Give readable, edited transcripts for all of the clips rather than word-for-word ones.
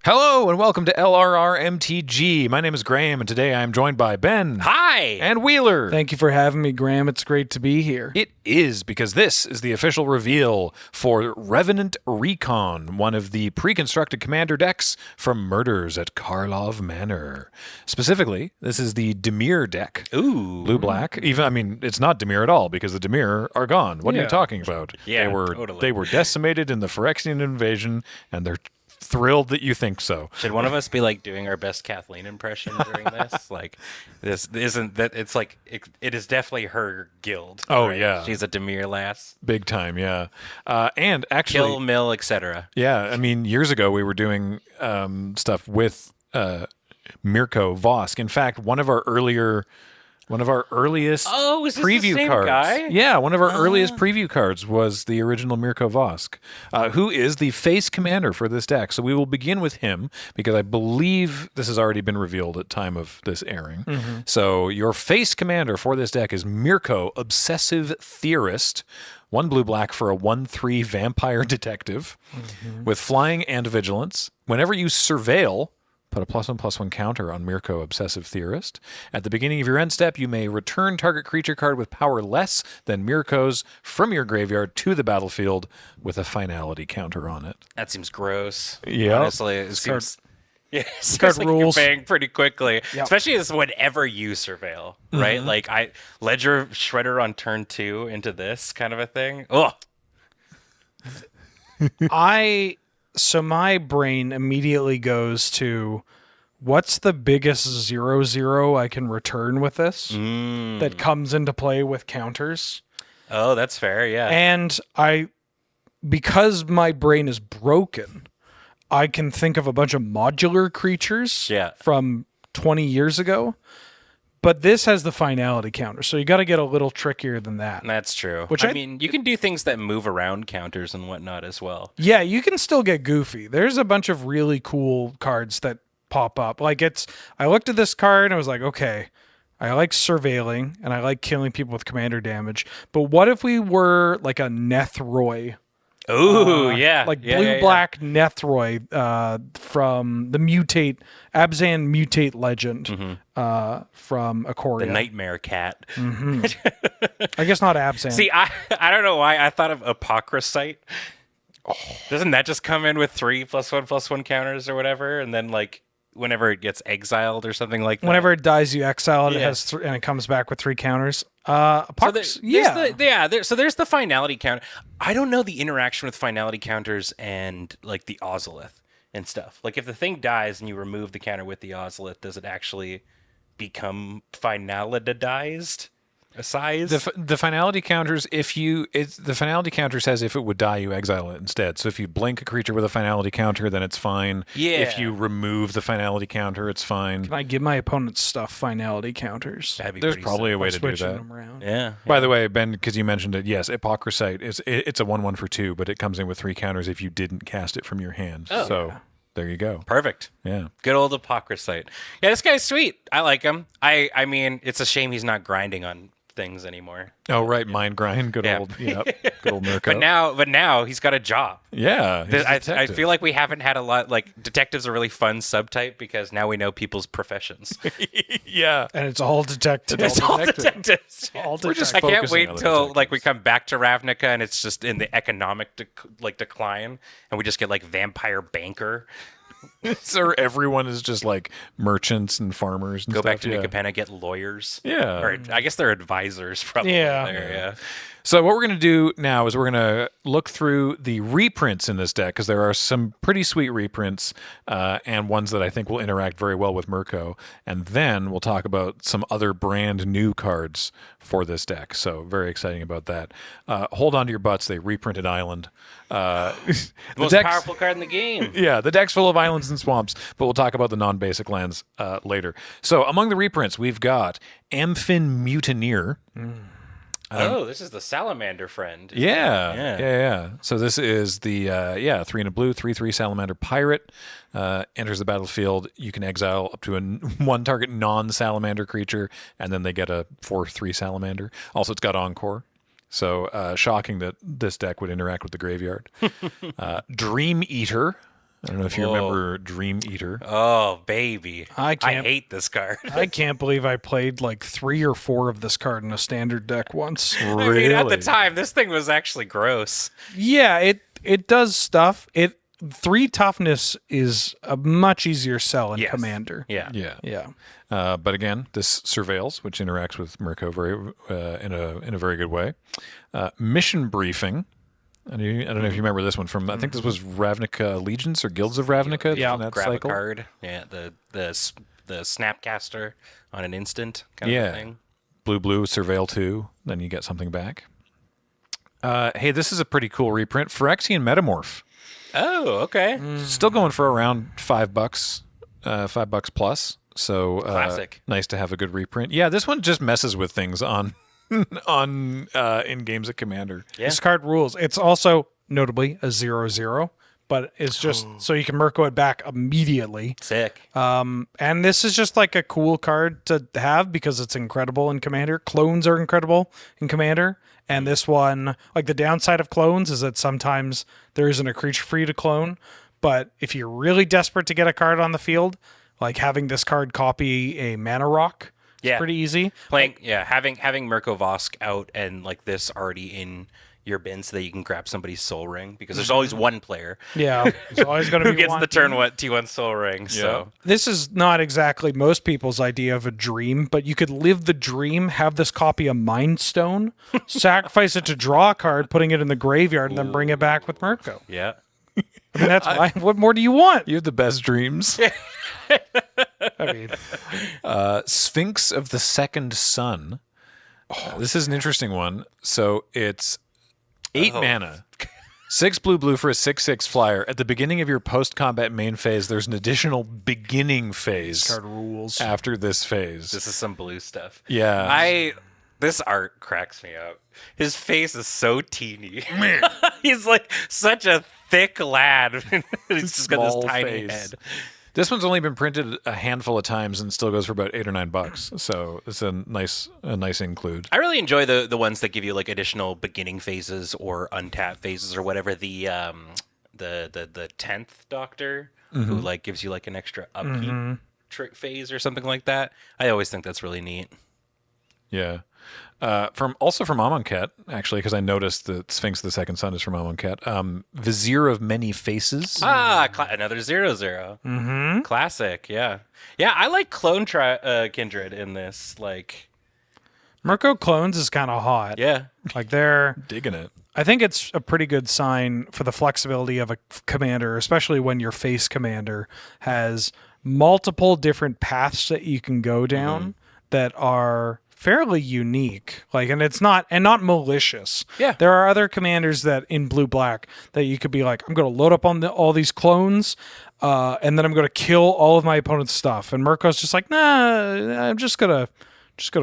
Hello and welcome to LRR-MTG. My name is Graham and today I am joined by Ben. Hi! And Wheeler. Thank you for having me, Graham. It's great to be here. It is, because this is the official reveal for Revenant Recon, one of the pre-constructed commander decks from Murders at Karlov Manor. Specifically, this is the Dimir deck. Ooh. Blue-black. It's not Dimir at all, because the Dimir are gone. What are you talking about? Yeah, They were decimated in the Phyrexian invasion, and they're thrilled that you think so. Should one of us be like doing our best Kathleen impression during this? Like, this isn't that. It's like it is definitely her guild. Oh, right? yeah. She's a Dimir lass. Big time, yeah. And actually, Kill, mill, etc. yeah, years ago we were doing stuff with Mirko Vosk. In fact, one of our earliest is this preview the same cards. guy? Yeah, one of our earliest preview cards was the original Mirko Vosk, who is the face commander for this deck. So we will begin with him because I believe this has already been revealed at time of this airing. So your face commander for this deck is Mirko, Obsessive Theorist. 1 blue-black for a 1/3 vampire detective with flying and vigilance. Whenever you surveil, put a +1/+1 counter on Mirko, Obsessive Theorist. At the beginning of your end step, you may return target creature card with power less than Mirko's from your graveyard to the battlefield with a finality counter on it. That seems gross. Yeah. Honestly, it seems. Yeah, it seems card like rules. you're bang pretty quickly, Yep. especially as whenever you surveil, right? Like Ledger Shredder on turn 2 into this kind of a thing. Oh, So my brain immediately goes to, what's the biggest 0/0 I can return with this that comes into play with counters? oh, that's fair. Yeah. And because my brain is broken, I can think of a bunch of modular creatures Yeah. from 20 years ago. But this has the finality counter, so you got to get a little trickier than that. That's true. Which I mean, you can do things that move around counters and whatnot as well. Yeah, you can still get goofy. There's a bunch of really cool cards that pop up. I looked at this card and I was like, okay, I like surveilling and I like killing people with commander damage. But what if we were like a Nethroy? Ooh, yeah. Like yeah, blue-black Nethroy from the Abzan Mutate legend from Ikoria. The Nightmare Cat. I guess not Abzan. See, I don't know why I thought of Apocryphite. Doesn't that just come in with 3 +1/+1 counters or whatever, and then like whenever it gets exiled or something like that? Whenever it dies, you exile it. Yeah. It has and it comes back with 3 counters. So Yeah. there's the finality counter. I don't know the interaction with finality counters and like the Ozolith and stuff. Like if the thing dies and you remove the counter with the Ozolith, does it actually become finalitized? A size? The finality counters, the finality counter says if it would die, you exile it instead. So if you blink a creature with a finality counter, then it's fine. Yeah. If you remove the finality counter, it's fine. Can I give my opponent's stuff finality counters? That'd be There's pretty probably sick. a way to do Switching that. them around. Yeah. By the way, Ben, because you mentioned it, yes, Apocryphite it's a 1/1 for 2, but it comes in with 3 counters if you didn't cast it from your hand. Oh. So there you go. Perfect. Yeah. Good old Apocryphite. Yeah, this guy's sweet. I like him. I mean, it's a shame he's not grinding on things anymore. Oh right, mind grind. Good Yeah. old Mirko. But now he's got a job. Yeah. he's a I detective. feel like we haven't had a lot. Like detectives are a really fun subtype because now we know people's professions. yeah. And it's all detective. It's all detectives. all We're just I can't focusing wait on the till like we detectives. come back to Ravnica and it's just in the economic decline, and we just get like vampire banker. So everyone is just like merchants and farmers and Go stuff. back to yeah. New Capenna, get lawyers. Yeah. Or I guess they're advisors probably. Yeah. There, yeah. So what we're going to do now is we're going to look through the reprints in this deck because there are some pretty sweet reprints and ones that I think will interact very well with Mirko. And then we'll talk about some other brand new cards for this deck. So very exciting about that. Hold on to your butts. They reprinted Island. The Most deck's- powerful card in the game. Yeah, the deck's full of islands and swamps, but we'll talk about the non-basic lands later. So among the reprints, we've got Amphin Mutineer. Oh, this is the salamander friend. Yeah. So this is the 3 and a blue, 3/3 salamander pirate. Enters the battlefield. You can exile up to one target non-salamander creature, and then they get a 4/3 salamander. Also, it's got Encore. So shocking that this deck would interact with the graveyard. Dream Eater. I don't know if you remember Dream Eater. Oh, baby. I can't- hate this card. I can't believe I played like 3 or 4 of this card in a standard deck once. I mean, at the time, this thing was actually gross. Yeah, it does stuff. 3 toughness is a much easier sell in Yes. Commander. Yeah. Yeah. But again, this surveils, which interacts with Mirko in a very good way. Mission briefing. I don't know if you remember this one from. I think this was Ravnica Allegiance or Guilds of Ravnica. Yeah, from that Grab cycle. a card. Yeah, the Snapcaster on an instant kind Yeah. of thing. Blue, Surveil 2. Then you get something back. Hey, this is a pretty cool reprint. Phyrexian Metamorph. Oh, okay. Still going for around $5, $5 plus. So Classic. Nice to have a good reprint. Yeah, this one just messes with things on in games of Commander. Yeah. This card rules. It's also notably a 0/0, but it's just so you can Mirko it back immediately. Sick. And this is just like a cool card to have because it's incredible in Commander. Clones are incredible in Commander. And this one, like the downside of clones is that sometimes there isn't a creature for you to clone. But if you're really desperate to get a card on the field, like having this card copy a mana rock, Yeah. it's pretty easy. Having Mirko Vosk out and like this already in your bin so that you can grab somebody's Soul Ring because there's always one player Yeah, there's always going to who be gets one. the turn T1 Soul Ring. So This is not exactly most people's idea of a dream, but you could live the dream, have this copy a Mind Stone, sacrifice it to draw a card, putting it in the graveyard, and then bring it back with Mirko. yeah. I mean, that's why. What more do you want? You have the best dreams. I mean, Sphinx of the Second Sun. This is an interesting one. So it's 8 mana. 6 blue for a 6/6 flyer. At the beginning of your post-combat main phase, there's an additional beginning phase card rules. after this phase. This is some blue stuff. Yeah. This art cracks me up. His face is so teeny. He's like such a thick lad. He's just got Small this tiny face. head. This one's only been printed a handful of times and still goes for about $8 or $9. So it's a nice include. I really enjoy the ones that give you like additional beginning phases or untap phases or whatever. The 10th Doctor who like gives you like an extra upkeep trick phase or something like that. I always think that's really neat. Yeah. From Amonkhet, actually, because I noticed that Sphinx of the Second Sun is from Amonkhet. Vizier of Many Faces. Another 0/0. Mm-hmm. Classic, yeah. Yeah, I like Clone Kindred in this. Like, Mirko clones is kind of hot. yeah. Like they're. Digging it. I think it's a pretty good sign for the flexibility of a commander, especially when your face commander has multiple different paths that you can go down that are fairly unique. Like, and it's not malicious. Yeah. There are other commanders that in blue black that you could be like, I'm going to load up on all these clones, and then I'm going to kill all of my opponent's stuff. And Mirko's just like, nah, I'm just gonna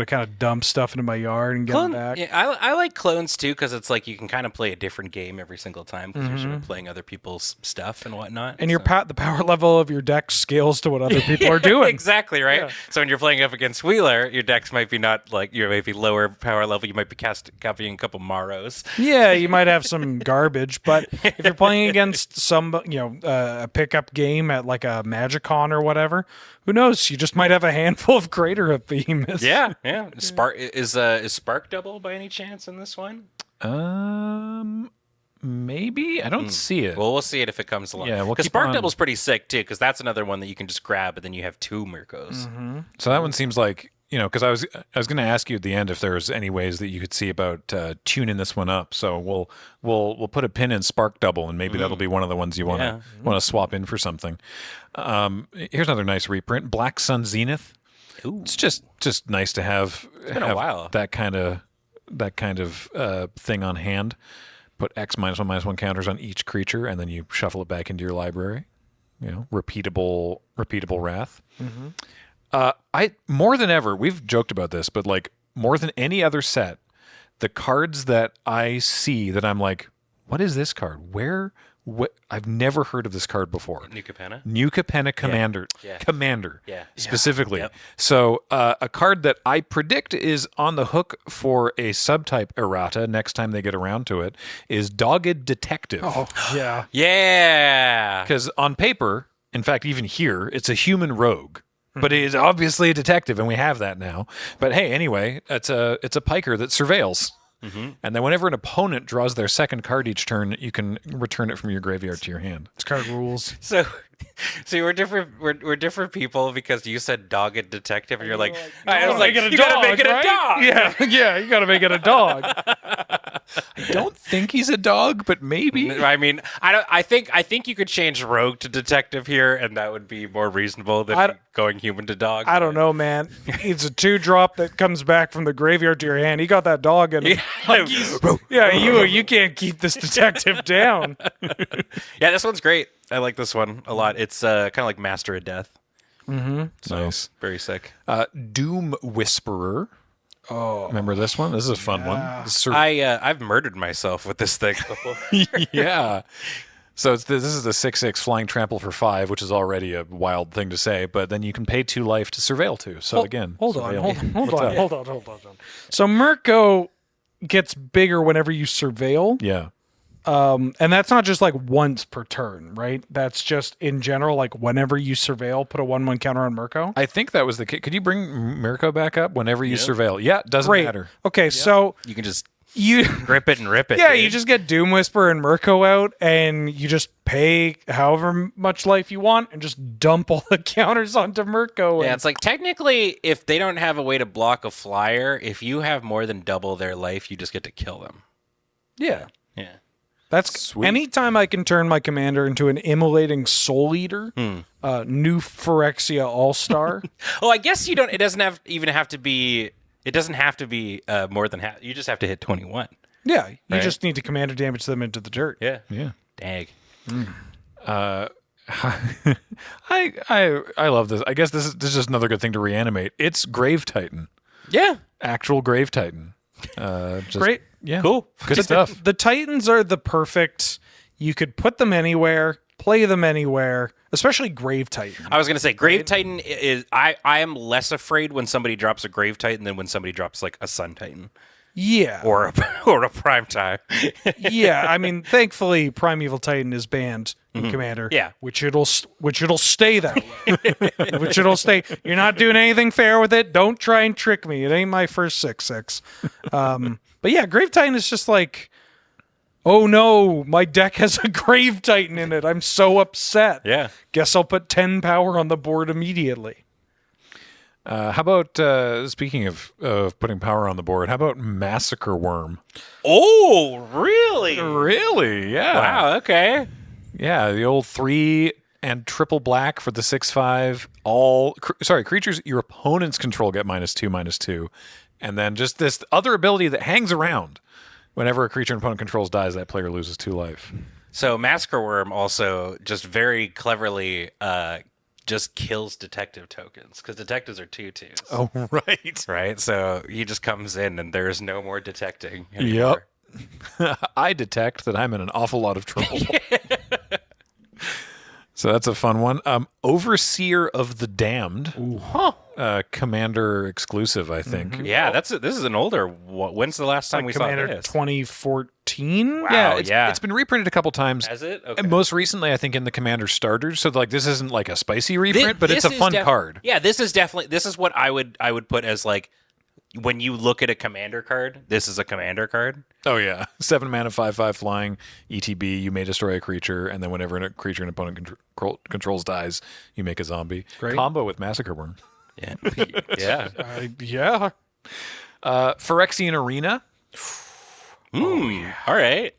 kind of dump stuff into my yard and get them back. Yeah, I like clones too because it's like you can kind of play a different game every single time because you're sort of playing other people's stuff and whatnot. And the power level of your deck scales to what other people are doing. Exactly, right? Yeah. So when you're playing up against Wheeler, your decks might be not like you might be lower power level. You might be copying a couple Maros. Yeah, you might have some garbage, but if you're playing against some, a pickup game at like a Magicon or whatever, who knows? You just might have a handful of Crater of Behemoths. Yeah. Spark is Spark double by any chance in this one? Maybe I don't see it. Well, we'll see it if it comes along. Yeah, we'll because keep Spark on- double's pretty sick too, because that's another one that you can just grab, and then you have 2 Mirkos. So that one seems like, because I was going to ask you at the end if there's any ways that you could see about tuning this one up. So we'll put a pin in Spark Double, and maybe that'll be one of the ones you want to swap in for something. Here's another nice reprint: Black Sun Zenith. Ooh. It's just nice to have. It's been a while. That kind of thing on hand. Put X -1/-1 counters on each creature, and then you shuffle it back into your library. Repeatable wrath. I more than ever, we've joked about this, but like more than any other set, the cards that I see that I'm like, what is this card? Where I've never heard of this card before. New Capenna? New Capenna Commander. Yeah. Commander. Yeah. Specifically. Yep. So a card that I predict is on the hook for a subtype errata next time they get around to it is Dogged Detective. Oh, yeah. Yeah. Because on paper, in fact, even here, it's a human rogue. But it is obviously a detective, and we have that now. But hey, anyway, it's a piker that surveils. And then whenever an opponent draws their second card each turn, you can return it from your graveyard to your hand. This card rules. So, see, we're different. We're different people because you said Dogged Detective, and you're like, I was like, you gotta make it a dog. Yeah, you gotta make it a dog. I don't think he's a dog, but maybe. I mean, I think you could change rogue to detective here, and that would be more reasonable than going human to dog. I don't know, man. It's a 2-drop that comes back from the graveyard to your hand. He got that dog in him. Yeah, you can't keep this detective down. Yeah, this one's great. I like this one a lot. It's kind of like Master of Death. So, Nice. very sick. Doom Whisperer. Oh, remember this one? This is a fun one. This is I've murdered myself with this thing before. yeah. So this is the 6/6 flying trample for 5, which is already a wild thing to say. But then you can pay 2 life to surveil too. So again, hold on. surveil. Hold on. So Mirko gets bigger whenever you surveil. Yeah. And that's not just like once per turn, right? That's just in general, like whenever you surveil, put a 1/1 counter on Mirko. I think that was the case. Could you bring Mirko back up whenever you surveil? Yeah, it doesn't Great. matter. Okay, so You can just you rip it and rip it. yeah, dude. you just get Doom Whisper and Mirko out, and you just pay however much life you want, and just dump all the counters onto Mirko. Yeah, it's like technically, if they don't have a way to block a flyer, if you have more than double their life, you just get to kill them. yeah. Yeah. That's Sweet. anytime I can turn my commander into an immolating soul eater, new Phyrexia All-Star. Oh, I guess you don't. It doesn't have to be. It doesn't have to be more than half. You just have to hit 21. Yeah, you Right. just need to commander damage them into the dirt. Yeah. Yeah. Dang. I love this. I guess this is just another good thing to reanimate. It's Grave Titan. Yeah. Actual Grave Titan. Just, Great. Yeah. Cool. Good stuff. The Titans are the perfect. You could put them anywhere, play them anywhere, especially Grave Titan. I was gonna say Grave Titan is. I am less afraid when somebody drops a Grave Titan than when somebody drops like a Sun Titan Yeah. or a Prime Time. Yeah, I mean, thankfully, Primeval Titan is banned in Commander. Yeah. which it'll stay that way. Which it'll stay. You're not doing anything fair with it. Don't try and trick me. It ain't my first 6/6. But yeah, Grave Titan is just like, oh no, my deck has a Grave Titan in it. I'm so upset. Yeah. Guess I'll put 10 power on the board immediately. How about speaking of putting power on the board? How about Massacre Worm? Oh, really? Really? Yeah. Wow. Okay. Yeah, the old 3 and triple black for the 6/5. Creatures your opponents control get -2/-2, and then just this other ability that hangs around. Whenever a creature an opponent controls dies, that player loses 2 life. So Massacre Worm also just very cleverly just kills detective tokens because detectives are 2/2s. Oh, right. Right. So he just comes in and there's no more detecting anymore. Yep. I detect that I'm in an awful lot of trouble. So that's a fun one. Overseer of the Damned. Commander exclusive, I think. Yeah, this is an older. When's the last time we Commander saw this? 2014. Wow. Yeah, it's been reprinted a couple times. Has it? Okay. And most recently, I think in the Commander starters. So like this isn't like a spicy reprint, but it's a fun card. Yeah, this is what I would put as like when you look at a commander card, this is a commander card. Oh yeah, 7 mana, 5/5 flying, ETB. You may destroy a creature, and then whenever a creature an opponent controls dies, you make a zombie. Great. Combo with Massacre Worm. Yeah. Yeah. Yeah. Phyrexian Arena. All right.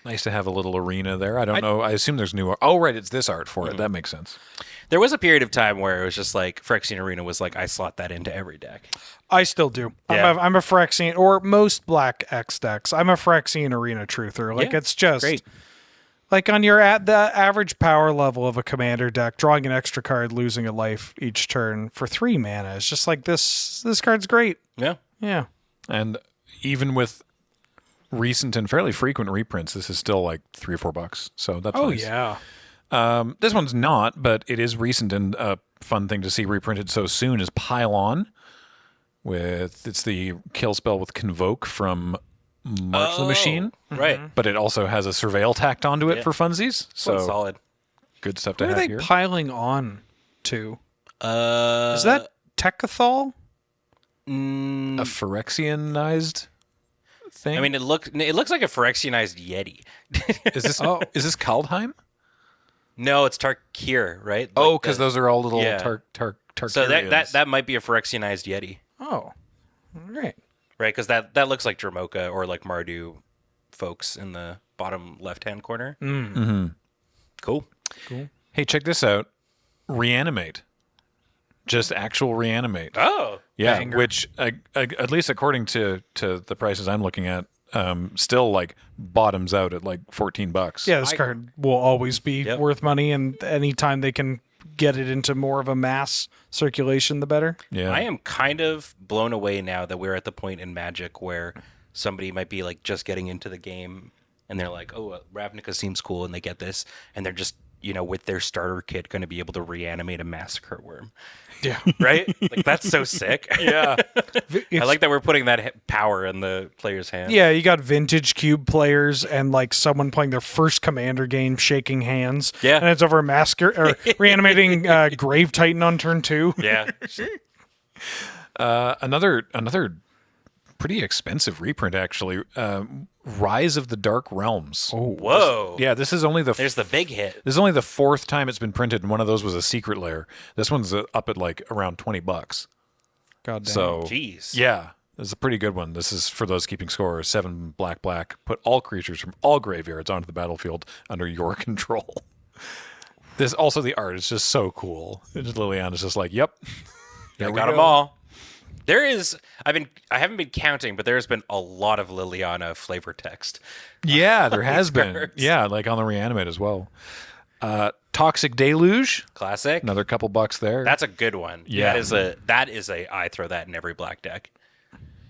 Nice to have a little arena there. I don't know. I assume there's new art. Oh, right. It's this art for it. That makes sense. There was a period of time where it was just like Phyrexian Arena was like I slot that into every deck. I still do. Yeah. I'm a Phyrexian, or most Black X decks. I'm a Phyrexian Arena truther. Like, Yeah, it's just great. like on your at the average power level of a commander deck, drawing an extra card, losing a life each turn for 3 mana. It's just like this card's great. Yeah. Yeah. And even with recent and fairly frequent reprints, this is still like $3 or $4. So that's Oh nice. yeah. This one's not, but it is recent and a fun thing to see reprinted so soon is Pylon. It's the kill spell with Convoke from March of the Machine. Right. But it also has a Surveil tacked onto it for funsies. So So solid. good stuff to What are have they here. piling on to? Is Is that Techathol? A Phyrexianized thing? I mean, it looks like a Phyrexianized Yeti. is this Oh. is this Kaldheim? No, it's Tarkir, right? Oh, Like because the- those are all little Yeah. Tarkarians. So that might be a Phyrexianized Yeti, Oh, all right. right? Because that looks like Dramoka or like Mardu folks in the bottom left-hand corner. Cool. Hey, check this out. Reanimate. Just actual reanimate. Oh, Yeah, banger. which at least according to the prices I'm looking at, still like bottoms out at like $14. Yeah, this card will always be Yep. worth money, and anytime they can get it into more of a mass circulation, the better. Yeah. I am kind of blown away now that we're at the point in Magic where somebody might be like just getting into the game and they're like, "Oh, Ravnica seems cool," and they get this, and they're just with their starter kit going to be able to reanimate a Massacre Worm, Yeah, right? Like that's so sick. Yeah. I like that we're putting that power in the player's hand. Yeah, you got vintage cube players and like someone playing their first commander game, shaking hands. Yeah. and it's over massacre or reanimating Grave Titan on turn 2. Yeah. Another pretty expensive reprint actually. Rise of the Dark Realms. Oh, Oh. Whoa. Yeah, this is only the There's the big hit. this is only the fourth time it's been printed, and one of those was a secret lair. This one's up at like around $20. God damn. So Jeez. yeah, this is a pretty good one. This is for those keeping score. 7 black. Put all creatures from all graveyards onto the battlefield under your control. This also the art is just so cool. Liliana's just like, yep. I got them all. There is. I haven't been counting, but there's been a lot of Liliana flavor text. Yeah, there has been. cards. Yeah, like on the reanimate as well. Toxic Deluge, Classic. another couple bucks there. That's a good one. Yeah. That is a. I throw that in every black deck.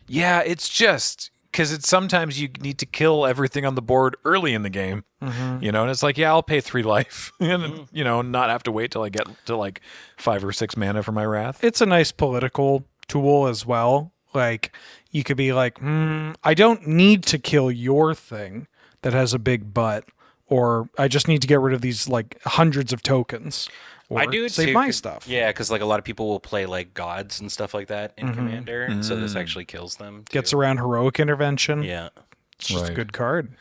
Yeah, it's just because it's sometimes you need to kill everything on the board early in the game, and it's like, yeah, I'll pay 3 life, and not have to wait till I get to like 5 or 6 mana for my wrath. It's a nice political tool as well. Like you could be like, I don't need to kill your thing that has a big butt, or I just need to get rid of these like hundreds of tokens. Or I do it save too, my 'cause- stuff. Yeah, because like a lot of people will play like gods and stuff like that in Commander, so this actually kills them. Too. Gets around heroic intervention. Yeah. It's just a Right. good card.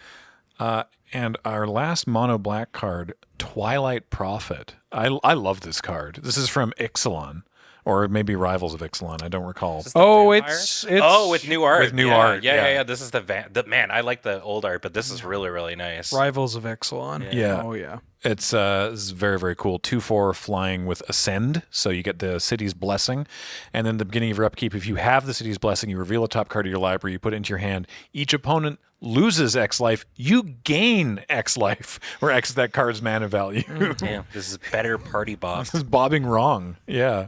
And our last mono black card, Twilight Prophet. I love this card. This is from Ixalan, or maybe Rivals of Ixalan. I don't recall. Is this the Oh, vampire? it's with new art. With new Yeah, art, Yeah, yeah. yeah. This is the man. I like the old art, but this is really, really nice. Rivals of Ixalan. Yeah. Oh yeah. It's this is very, very cool. 2/4 flying with Ascend, so you get the City's Blessing. And then at the beginning of your upkeep, if you have the City's Blessing, you reveal a top card of your library, you put it into your hand. Each opponent loses X life, you gain X life, where X is that card's mana value. Yeah, this is better party bob. This is bobbing wrong. Yeah.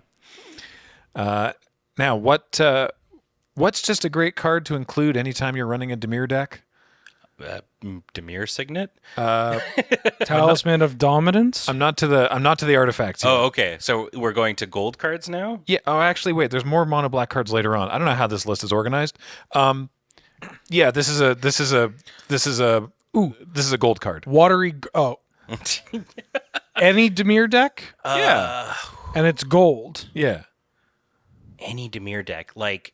Now, what's just a great card to include anytime you're running a Dimir deck? Demir Signet. Talisman of Dominance. I'm not to the artifacts yet. Oh, okay. So we're going to gold cards now. Yeah. Oh, actually, wait. There's more mono black cards later on. I don't know how this list is organized. Yeah. This is a gold card. Watery. Any Dimir deck, Yeah. and it's gold. Yeah. Any Demir deck, like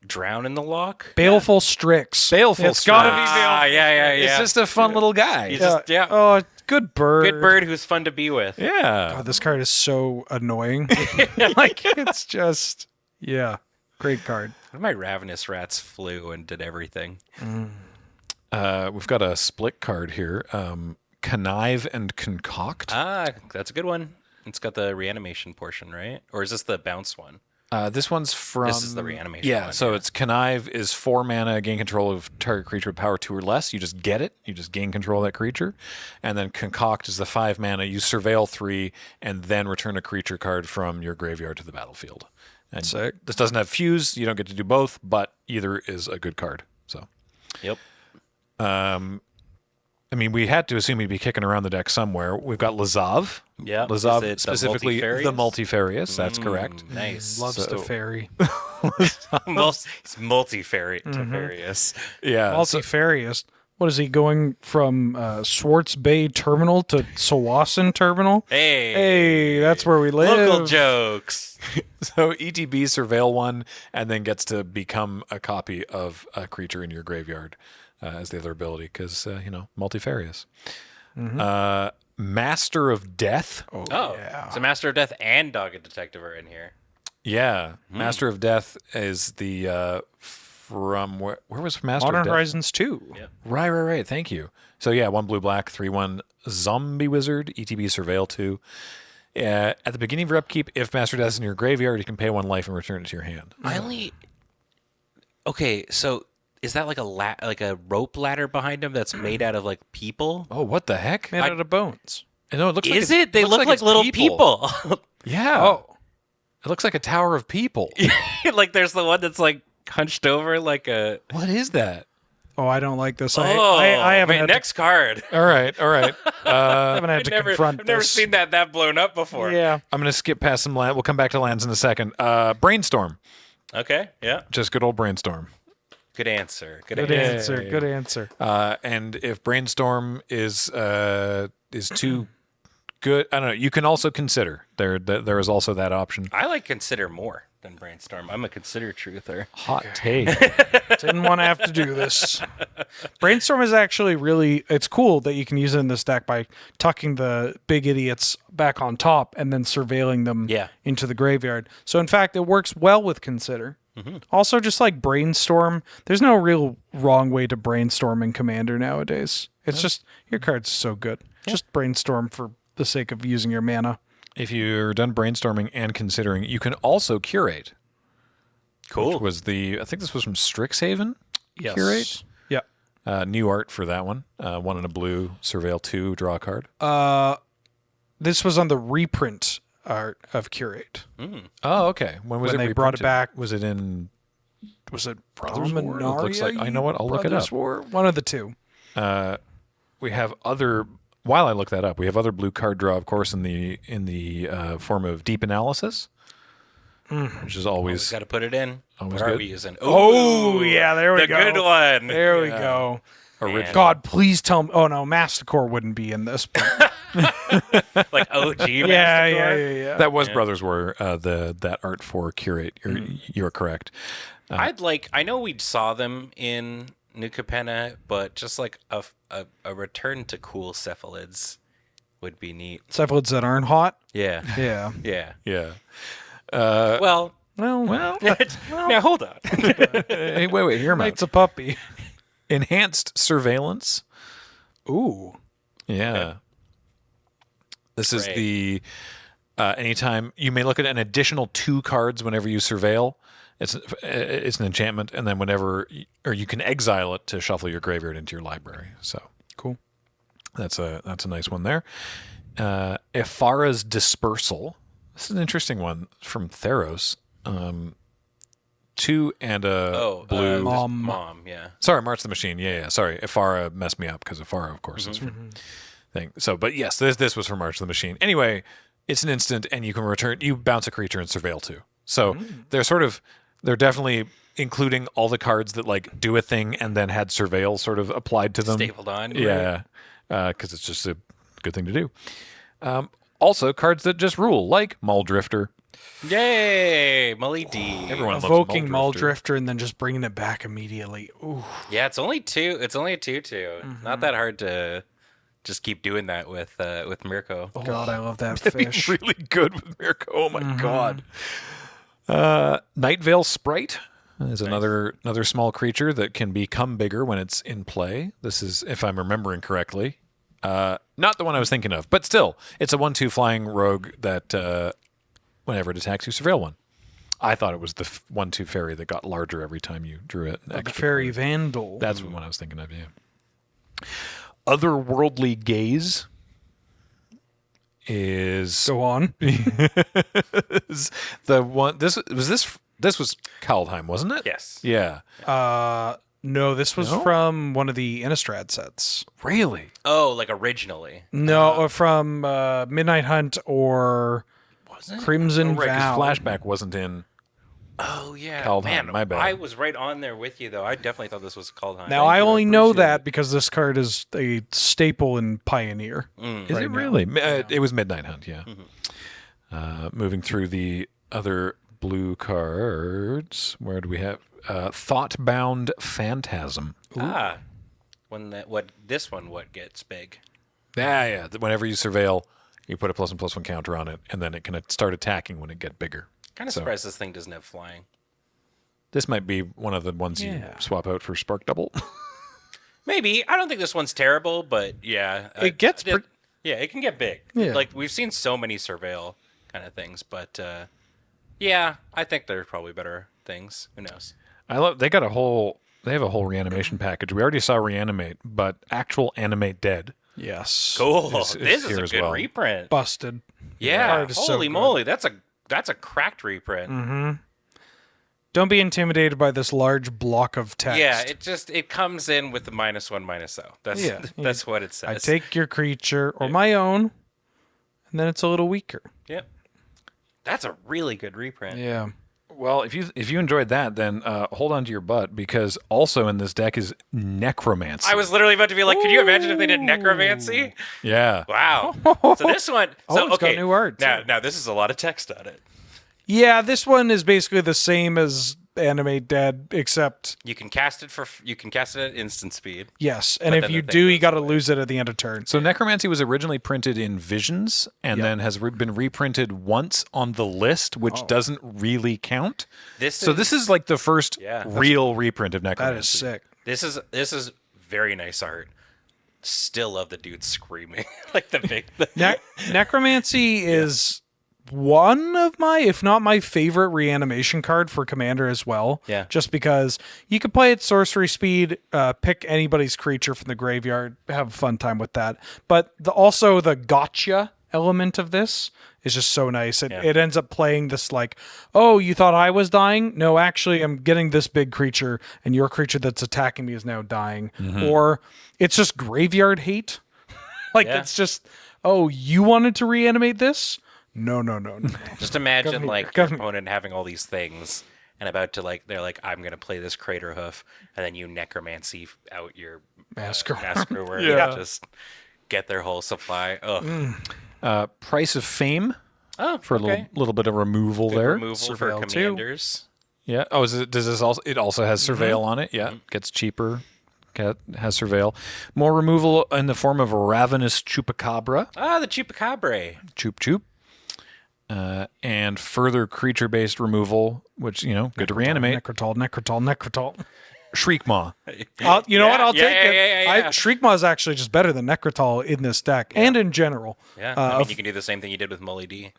Drown in the Lock. Baleful Strix. Baleful It's gotta be Strix. Ah, yeah. It's just a fun little guy. You just- yeah. Oh, good bird. Good bird who's fun to be with. Yeah. God, this card is so annoying. Like it's just great card. One of my ravenous rats flew and did everything. We've got a split card here. Connive and Concoct. Ah, that's a good one. It's got the reanimation portion, right? Or is this the bounce one? This one's from. This is the reanimation Yeah, one, so yeah. it's Connive is 4 mana, gain control of target creature with power 2 or less. You just get it. You just gain control of that creature. And then Concoct is the 5 mana. You surveil 3 and then return a creature card from your graveyard to the battlefield. And Sick. this doesn't have fuse. You don't get to do both, but either is a good card. So Yep. I mean, we had to assume he'd be kicking around the deck somewhere. We've got Lazav. Yeah. Lazav, specifically the multifarious? multifarious. That's correct. Nice. Loves to ferry. It's multifarious. Yeah. Multifarious. What is he going from Swartz Bay Terminal to Sawasan Terminal? Hey, that's where we live. Local jokes. So ETB surveil one and then gets to become a copy of a creature in your graveyard as the other ability because, multifarious. Master of Death. Oh, yeah. So Master of Death and Dogged Detective are in here. Yeah. Master of Death is the from where was Master Modern of Death? Horizons 2. Yep. Right. Thank you. So yeah, 1 blue black, 3/1 zombie wizard, ETB surveil 2. At the beginning of your upkeep, if Master of Death is in your graveyard, you can pay 1 life and return it to your hand. Okay, so is that like a rope ladder behind him that's made out of like people? Oh, what the heck? Made out of bones. No, it looks like Is it? They look like it's little people. Yeah. Oh. It looks like a tower of people. Like there's the one that's like hunched over like a. What is that? Oh, I don't like this. Oh, I haven't had next card. All right. I haven't had to confront I've never this. seen that blown up before. Yeah. I'm going to skip past some land. We'll come back to lands in a second. Brainstorm. Okay. Yeah. Just good old Brainstorm. Good answer. Good answer. Good answer. And if Brainstorm is too good, I don't know. You can also consider. There is also that option. I like consider more than Brainstorm. I'm a consider truther. Hot take. Didn't want to have to do this. Brainstorm is actually it's cool that you can use it in this deck by tucking the big idiots back on top and then surveilling them into the graveyard. So in fact, it works well with consider. Also, just like Brainstorm, there's no real wrong way to brainstorm in Commander nowadays. It's just your card's so good. Just brainstorm for the sake of using your mana. If you're done brainstorming and considering, you can also curate. Cool. Which was I think this was from Strixhaven. Yes. Curate. Yeah. New art for that one. 1 in a blue, surveil 2, draw a card. This was on the reprint art of Curate. Oh, okay. When was When it they brought it reprinted? back. Was it in? Was it Brothers War? It looks like. I know what. I'll look it Brothers up. War? One of the two. We have other. While I look that up, we have other blue card draw, of course, in the form of deep analysis, which is always Got to put it in. Always What are good. we using? Oh, yeah, there we the go. good one. There we go. original. God, please tell me. Oh, no, Masticore wouldn't be in this. But Like OG. yeah. That was Brothers War. That art for Curate. You're correct. I know we saw them in New Capenna, but just like a return to cool cephalids would be neat. Cephalids that aren't hot. Yeah. Yeah. Yeah. Yeah. Well, Well, now hold on. Hey, wait. Hear me. it's a puppy. Enhanced surveillance. Ooh. Yeah. This is Great. the anytime you may look at an additional 2 cards whenever you surveil. It's an enchantment, and then or you can exile it to shuffle your graveyard into your library. So Cool. that's a nice one there. Ephara's Dispersal. This is an interesting one from Theros. 2 and a blue. Mom. Yeah. Sorry, March the Machine. Yeah. Sorry, Ephara messed me up because Ephara, of course, is from thing. So, but yes, this was from March the Machine. Anyway, it's an instant, and you can you bounce a creature and surveil 2. So they're definitely including all the cards that like do a thing and then had surveil sort of applied to them. Stapled on. Right? Yeah, because it's just a good thing to do. Also, cards that just rule, like Mull Drifter. Yay, Mully D. Everyone loves Evoking Mull Mull Drifter. Drifter and then just bringing it back immediately. Ooh. Yeah, it's only 2. It's only a 2/2. Not that hard to just keep doing that with Mirko. God, I love that That'd fish. be really good with Mirko. Oh my god. Night Veil Sprite is another small creature that can become bigger when it's in play. This is, if I'm remembering correctly, not the one I was thinking of, but still, it's a 1/2 flying rogue that whenever it attacks, you surveil 1. I thought it was the 1/2 fairy that got larger every time you drew it. The Fairy Vandal. That's the one I was thinking of. Yeah. Otherworldly Gaze is Go on. is the one. This was Kaldheim, wasn't it? Yes. Yeah. No, this was from one of the Innistrad sets. Really? Oh, like originally. No, from Midnight Hunt or Was it? Crimson Right, Vow. because Flashback wasn't in. Oh, yeah. Kaldheim, Man, my bad. I was right on there with you, though. I definitely thought this was Kaldheim. Now, I only know that because this card is a staple in Pioneer. Is right it now. really? It was Midnight Hunt, yeah. Moving through the other blue cards, where do we have? Thoughtbound Phantasm. Ah. This one gets big. Yeah. Whenever you surveil, you put a +1/+1 counter on it, and then it can start attacking when it gets bigger. Kind of surprised this thing doesn't have flying. This might be one of the ones you swap out for Spark Double. Maybe. I don't think this one's terrible, but yeah. It gets yeah, it can get big. Yeah. Like, we've seen so many surveil kind of things, but yeah, I think there's probably better things. Who knows? They have a whole reanimation package. We already saw reanimate, but actual animate dead. Yes. Cool. This This is is here a as good well. reprint. Busted. Yeah. card is so Holy good. moly, that's a cracked reprint. Don't be intimidated by this large block of text. Yeah, it comes in with the -1/-0. That's that's what it says. I take your creature or my own, and then it's a little weaker. Yep. That's a really good reprint. Yeah. Well, if you enjoyed that, then hold on to your butt, because also in this deck is Necromancy. I was literally about to be like, could you imagine if they did Necromancy? Yeah. Wow. So this one, Oh, it's got okay. new art, Now this is a lot of text on it. Yeah, this one is basically the same as Animate Dead, except You can cast it at instant speed. yes. And But if then you the thing do, you goes got to away. lose it at the end of turn. So Necromancy was originally printed in Visions, and then has been reprinted once on the list, which doesn't really count. This is like the first real reprint of Necromancy. That is sick. This is very nice art. Still love the dude screaming like the big. Necromancy is one of my, if not my favorite reanimation card for Commander as well. Yeah. Just because you can play at sorcery speed, pick anybody's creature from the graveyard, have a fun time with that. But also the gotcha element of this is just so nice. It ends up playing this like, oh, you thought I was dying? No, actually, I'm getting this big creature, and your creature that's attacking me is now dying. Or it's just graveyard hate. It's just, oh, you wanted to reanimate this? No. Just imagine your come here. opponent having all these things and about to they're like, I'm gonna play this Crater Hoof, and then you necromancy out your Masquerade and just get their whole supply. Ugh. Price of Fame Oh, for a little bit of removal Good there. removal for Surveil too. commanders. Yeah. Oh, does this also? It also has Surveil on it. Yeah. Gets cheaper. Has Surveil. More removal in the form of a Ravenous Chupacabra. Ah, the Chupacabra. Choop choop. And further creature-based removal, which, good to reanimate. Necrotol. Shriekmaw. You know what? I'll take it. Yeah. Shriekmaw is actually just better than Necrotol in this deck and in general. Yeah, I mean, you can do the same thing you did with Mully D.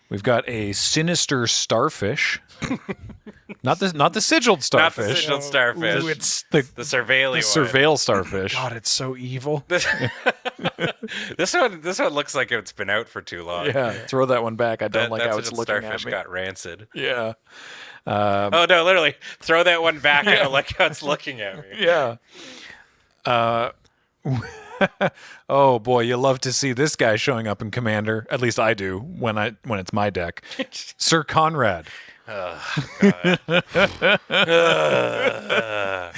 We've got a Sinister Starfish. not the sigiled starfish. Not the sigiled starfish. Ooh, it's the surveilling one. Surveil starfish. God, it's so evil. This one looks like it's been out for too long. Yeah, throw that one back. I don't like that how it's sigiled looking starfish at me. got rancid. Yeah. Oh no, literally, throw that one back. I don't like how it's looking at me. Yeah. Oh boy, you love to see this guy showing up in Commander. At least I do when it's my deck. Sir Conrad.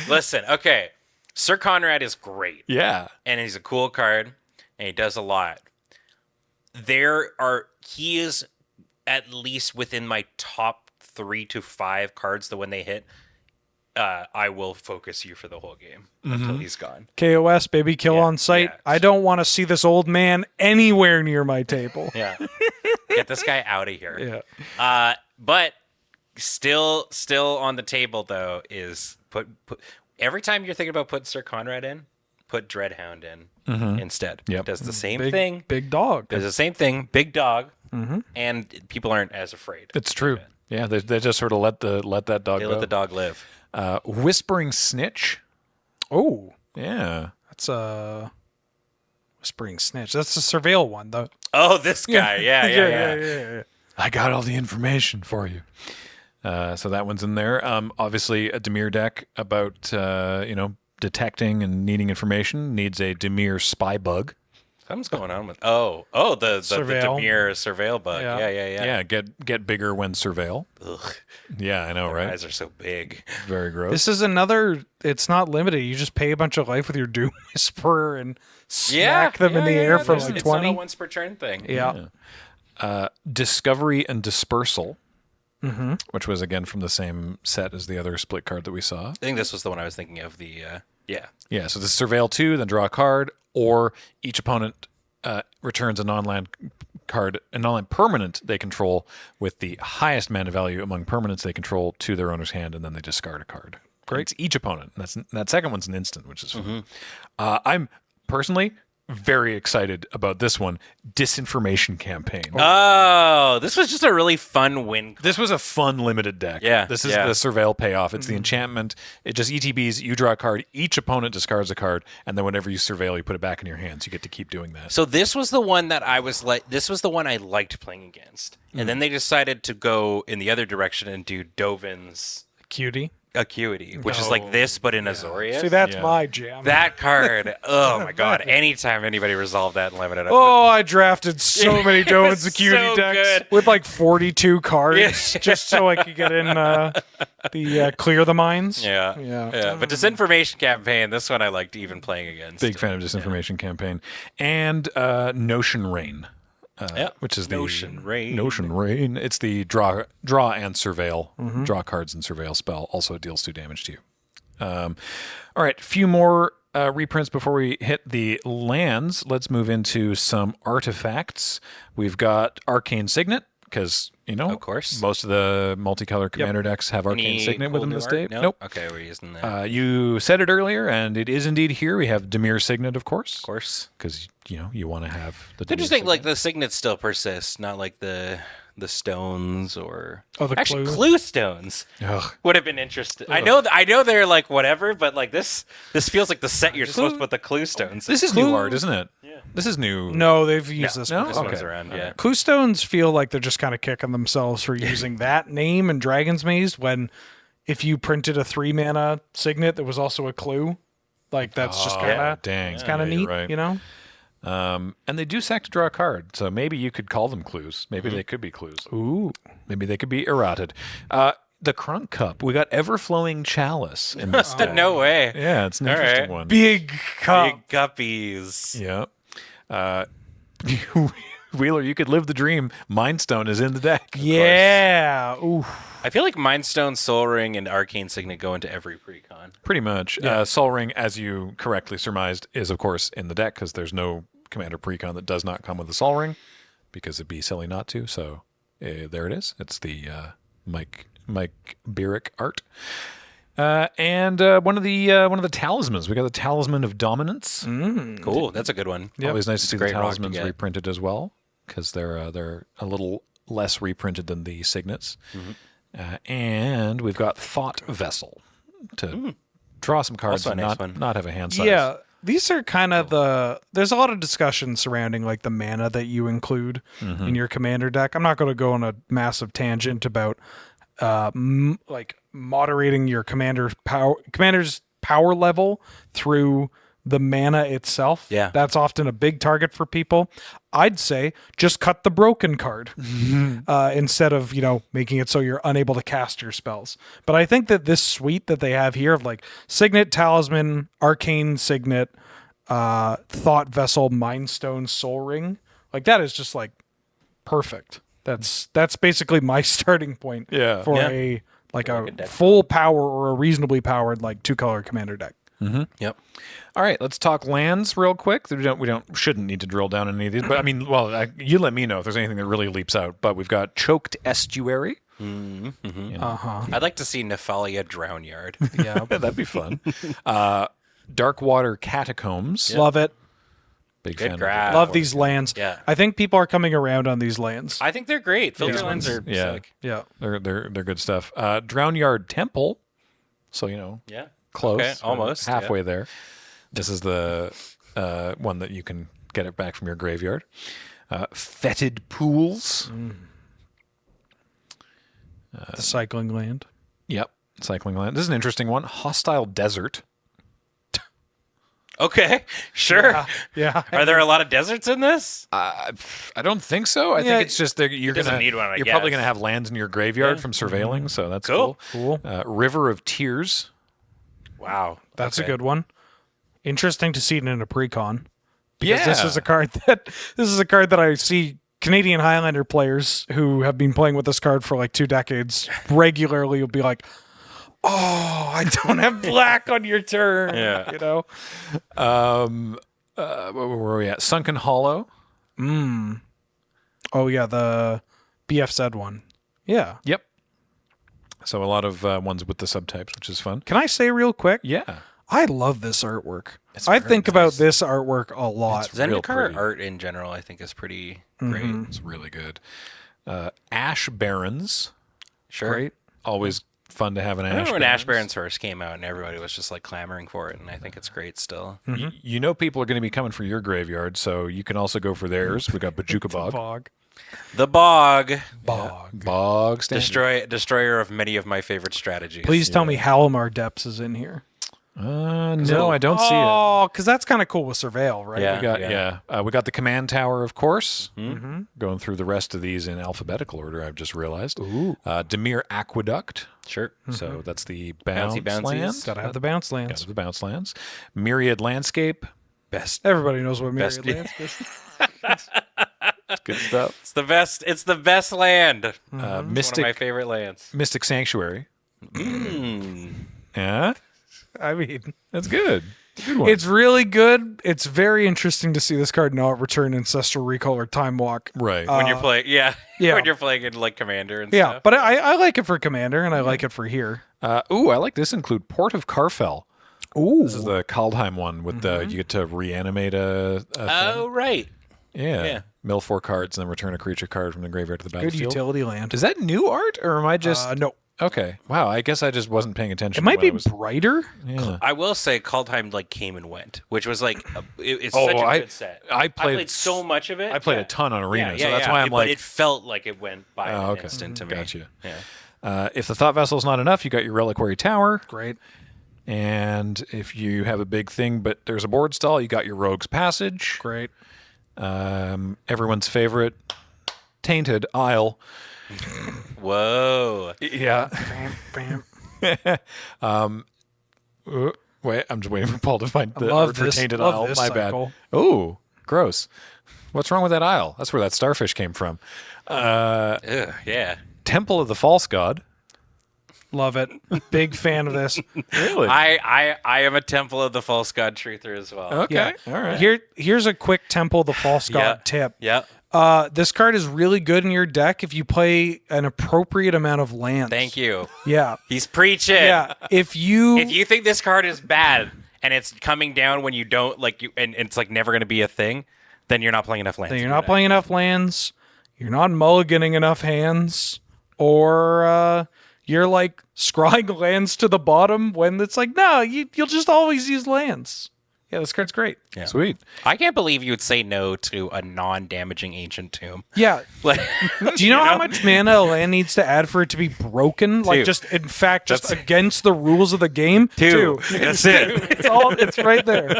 Listen, okay, Sir Conrad is great. Yeah. And he's a cool card, and he does a lot. He is at least within my top 3 to 5 cards that when they hit, I will focus you for the whole game until he's gone. KOS, baby, kill on sight. yeah. I don't want to see this old man anywhere near my table. Yeah. Get this guy out of here. Yeah. But still on the table, though, is put every time you're thinking about putting Sir Conrad in, put Dreadhound in instead. Yep. Does the same thing. Big dog. Does the same thing. Big dog. And people aren't as afraid. It's true. Yeah, they just sort of let that dog They go. let the dog live. Whispering Snitch. Oh, Yeah. that's a Whispering Snitch. That's the Surveil one, though. Oh, this guy. Yeah. Yeah. I got all the information for you. So that one's in there. Obviously, a Dimir deck about detecting and needing information needs a Dimir spy bug. Something's going on with the Surveil. Dimir surveil bug. Yeah. Yeah. Get bigger when surveil. Ugh, Yeah, I know, their right? eyes are so big. Very gross. This is another. It's not limited. You just pay a bunch of life with your Doom Whisperer and smack them in the air for There's- like it's not a 20. once per turn thing. Yeah. Discovery and Dispersal, which was again from the same set as the other split card that we saw. I think this was the one I was thinking of. Yeah, so this is Surveil 2, then draw a card, or each opponent returns a non-land card, a non-land permanent they control with the highest mana value among permanents they control to their owner's hand, and then they discard a card. Great. It's each opponent. That second one's an instant, which is fun. I'm personally very excited about this one, Disinformation Campaign. Oh, this was just a really fun win. This was a fun limited deck. Yeah, This is yeah. the Surveil payoff. It's the enchantment. It just ETBs, you draw a card, each opponent discards a card, and then whenever you surveil, you put it back in your hands. You get to keep doing that. So this was the one that I was like. This was the one I liked playing against, and then they decided to go in the other direction and do Dovin's Cutie. Acuity, which is like this but in Azorius. See, that's Yeah. my jam. That card. Oh my god! Anytime anybody resolved that and limited it. Oh, I drafted so many Dovin's It's Acuity so decks good. with like 42 cards Yeah. just so I could get in the Clear the Mines. Yeah. Yeah. But Disinformation Campaign, this one I liked even playing against. Big fan of Disinformation Campaign. And Notion Rain. Which is the Notion Rain. Notion Rain. It's the draw and surveil, draw cards and surveil spell. Also, it deals 2 damage to you. All right, few more reprints before we hit the lands. Let's move into some artifacts. We've got Arcane Signet because Of course. most of the multicolor commander decks have Arcane Any Signet cool with them new this art? day. No? Nope. Okay, we're using that. You said it earlier, and it is indeed here. We have Dimir Signet, of course, Of course. because you want to have the. It's interesting, like the signets still persist, not like the stones or the actually clue? clue stones Ugh. would have been interesting. I know they're like whatever, but like this feels like the set you're supposed to put the clue stones. This is new art, isn't it? Yeah. This is new. No, they've used this No? before. this Okay. one's around. Yeah. Clue Stones feel like they're just kind of kicking themselves for using that name in Dragon's Maze when if you printed a 3-mana signet that was also a clue, like that's just kind of Dang. it's kind of Yeah, you're neat, right. you know? And they do sack to draw a card, so maybe you could call them clues. Maybe they could be clues. Ooh. Maybe they could be errated. The Crunk Cup. We got Ever-Flowing Chalice in this deck. No way. Yeah, it's an All interesting right. one. Big cup. Big guppies. Yeah. Wheeler, you could live the dream. Mind Stone is in the deck. Yeah. Ooh. I feel like Mind Stone, Soul Ring, and Arcane Signet go into every precon. Pretty much. Soul Ring, as you correctly surmised, is of course in the deck because there's no Commander Precon that does not come with a Soul Ring because it'd be silly not to. So there it is. It's the Mike Birick art. And one of the talismans. We got the Talisman of Dominance. Cool. That's a good one. Always nice to see the great rock to talismans get. reprinted as well because they're a little less reprinted than the signets. And we've got Thought Vessel to draw some cards Also a and nice one. not have a hand size. Yeah. These are kind of there's a lot of discussion surrounding like the mana that you include in your commander deck. I'm not going to go on a massive tangent about like moderating your commander's power level through the mana itself. Yeah. That's often a big target for people. I'd say just cut the broken card instead of, making it so you're unable to cast your spells. But I think that this suite that they have here of like Signet, Talisman, Arcane Signet, Thought Vessel, Mind Stone, Soul Ring, like that is just like perfect. That's basically my starting point Yeah. for Yeah. a good deck. full power or a reasonably powered like 2-color commander deck. Yep. All right, let's talk lands real quick. We shouldn't need to drill down in any of these, but I mean, you let me know if there's anything that really leaps out. But we've got Choked Estuary. I'd like to see Nephalia Drownyard. Yeah. That'd be fun. Darkwater Catacombs. Love it. Big Good fan. grab. Love these lands. Yeah. I think people are coming around on these lands. I think they're great. Filter lands are Yeah. sick. Yeah. They're good stuff. Drownyard Temple. So Yeah. close. Okay, almost, halfway there. This is the one that you can get it back from your graveyard. Fetid Pools. The cycling land. Yep. Cycling land. This is an interesting one. Hostile Desert. Okay, sure. Yeah. Are there a lot of deserts in this? I don't think so. I Yeah, think it's just that you're doesn't gonna need one, I you're probably guess. gonna have lands in your graveyard from surveilling, so that's cool. Cool. River of Tears. Wow, That's a okay. good one. Interesting to see it in a Precon. Yeah. This is a card that I see Canadian Highlander players who have been playing with this card for like 2 decades regularly will be like, "Oh, I don't have black on your turn." Yeah. You know. Where were we at? Sunken Hollow. Oh yeah, the BFZ one. Yeah. Yep. So a lot of ones with the subtypes, which is fun. Can I say real quick? Yeah. I love this artwork. It's I very think nice. about this artwork a lot. real Zendikar pretty. art in general, I think, is pretty great. It's really good. Ash Barons. Sure. Great. Always fun to have an I Ash remember when Barons. Ash Barons first came out and everybody was just like clamoring for it, and I think it's great still. You know people are going to be coming for your graveyard, so you can also go for theirs. We got Bajuka Bog. Bog. The Bog, Bog standard. destroyer of many of my favorite strategies. Please tell me Halimar Depths is in here. No, I don't see it. Oh, because that's kind of cool with Surveil, right? Yeah. We got we got the command tower, of course. Going through the rest of these in alphabetical order, I've just realized. Demir Aqueduct. Sure. So that's the bounce bouncies. lands. Gotta have the bounce lands. Gotta have the bounce lands. Myriad Landscape. Best. Everybody knows what Best- Myriad Lands is. Good stuff. It's the best. It's the best land. It's one of my Mystic favorite lands. Mystic Sanctuary. Mm. Yeah, I mean, that's good. Good one. it's really good. It's very interesting to see this card not return Ancestral Recall or Time Walk. right. When you're playing, yeah. when you're playing in like Commander and Yeah, stuff. but I like it for Commander and I like it for here. I like this include Port of Carfell. Ooh. This is the Kaldheim one with the you get to reanimate a Oh right. yeah. Mill 4 cards and then return a creature card from the graveyard to the Good battlefield. utility land. Is that new art or am I just No. okay? Wow, I guess I just wasn't paying attention. It might when be I was, brighter. yeah. I will say, Kaldheim like came and went, which was like it's Oh, such a I- good set. I played played so much of it. I played yeah. a ton on Arena, Yeah, so that's why I'm but like, it felt like it went by Oh, an okay. instant to me. Gotcha. Yeah. If the Thought Vessel's not enough, you got your Reliquary Tower. Great. And if you have a big thing, but there's a board stall, you got your Rogue's Passage. Great. Everyone's favorite, Tainted Isle. Whoa. Yeah. Bam, bam. Wait, I'm just waiting for Paul to find the love art for this- Tainted love Isle. this My cycle. bad. Ooh, gross. What's wrong with that isle? That's where that starfish came from. Ugh, yeah. Temple of the False God. Love it. Big fan of this. Really? I am a Temple of the False God Truther as well. Okay. Yeah. All right. Here's a quick Temple of the False God tip. Yep. This card is really good in your deck if you play an appropriate amount of lands. Thank you. Yeah. He's preaching. Yeah. If you If you think this card is bad and it's coming down when you don't like you and it's like never going to be a thing, then you're not playing enough lands. then you're not playing enough lands, you're not mulliganing enough hands, or you're like scrying lands to the bottom when it's like, no, you'll just always use lands. Yeah, this card's great. Yeah. Sweet. I can't believe you would say no to a non-damaging ancient tomb. Yeah. Like, Do you know how much mana a land needs to add for it to be broken? Like, just in fact, just against the rules of the game. Two. That's it. It's right there.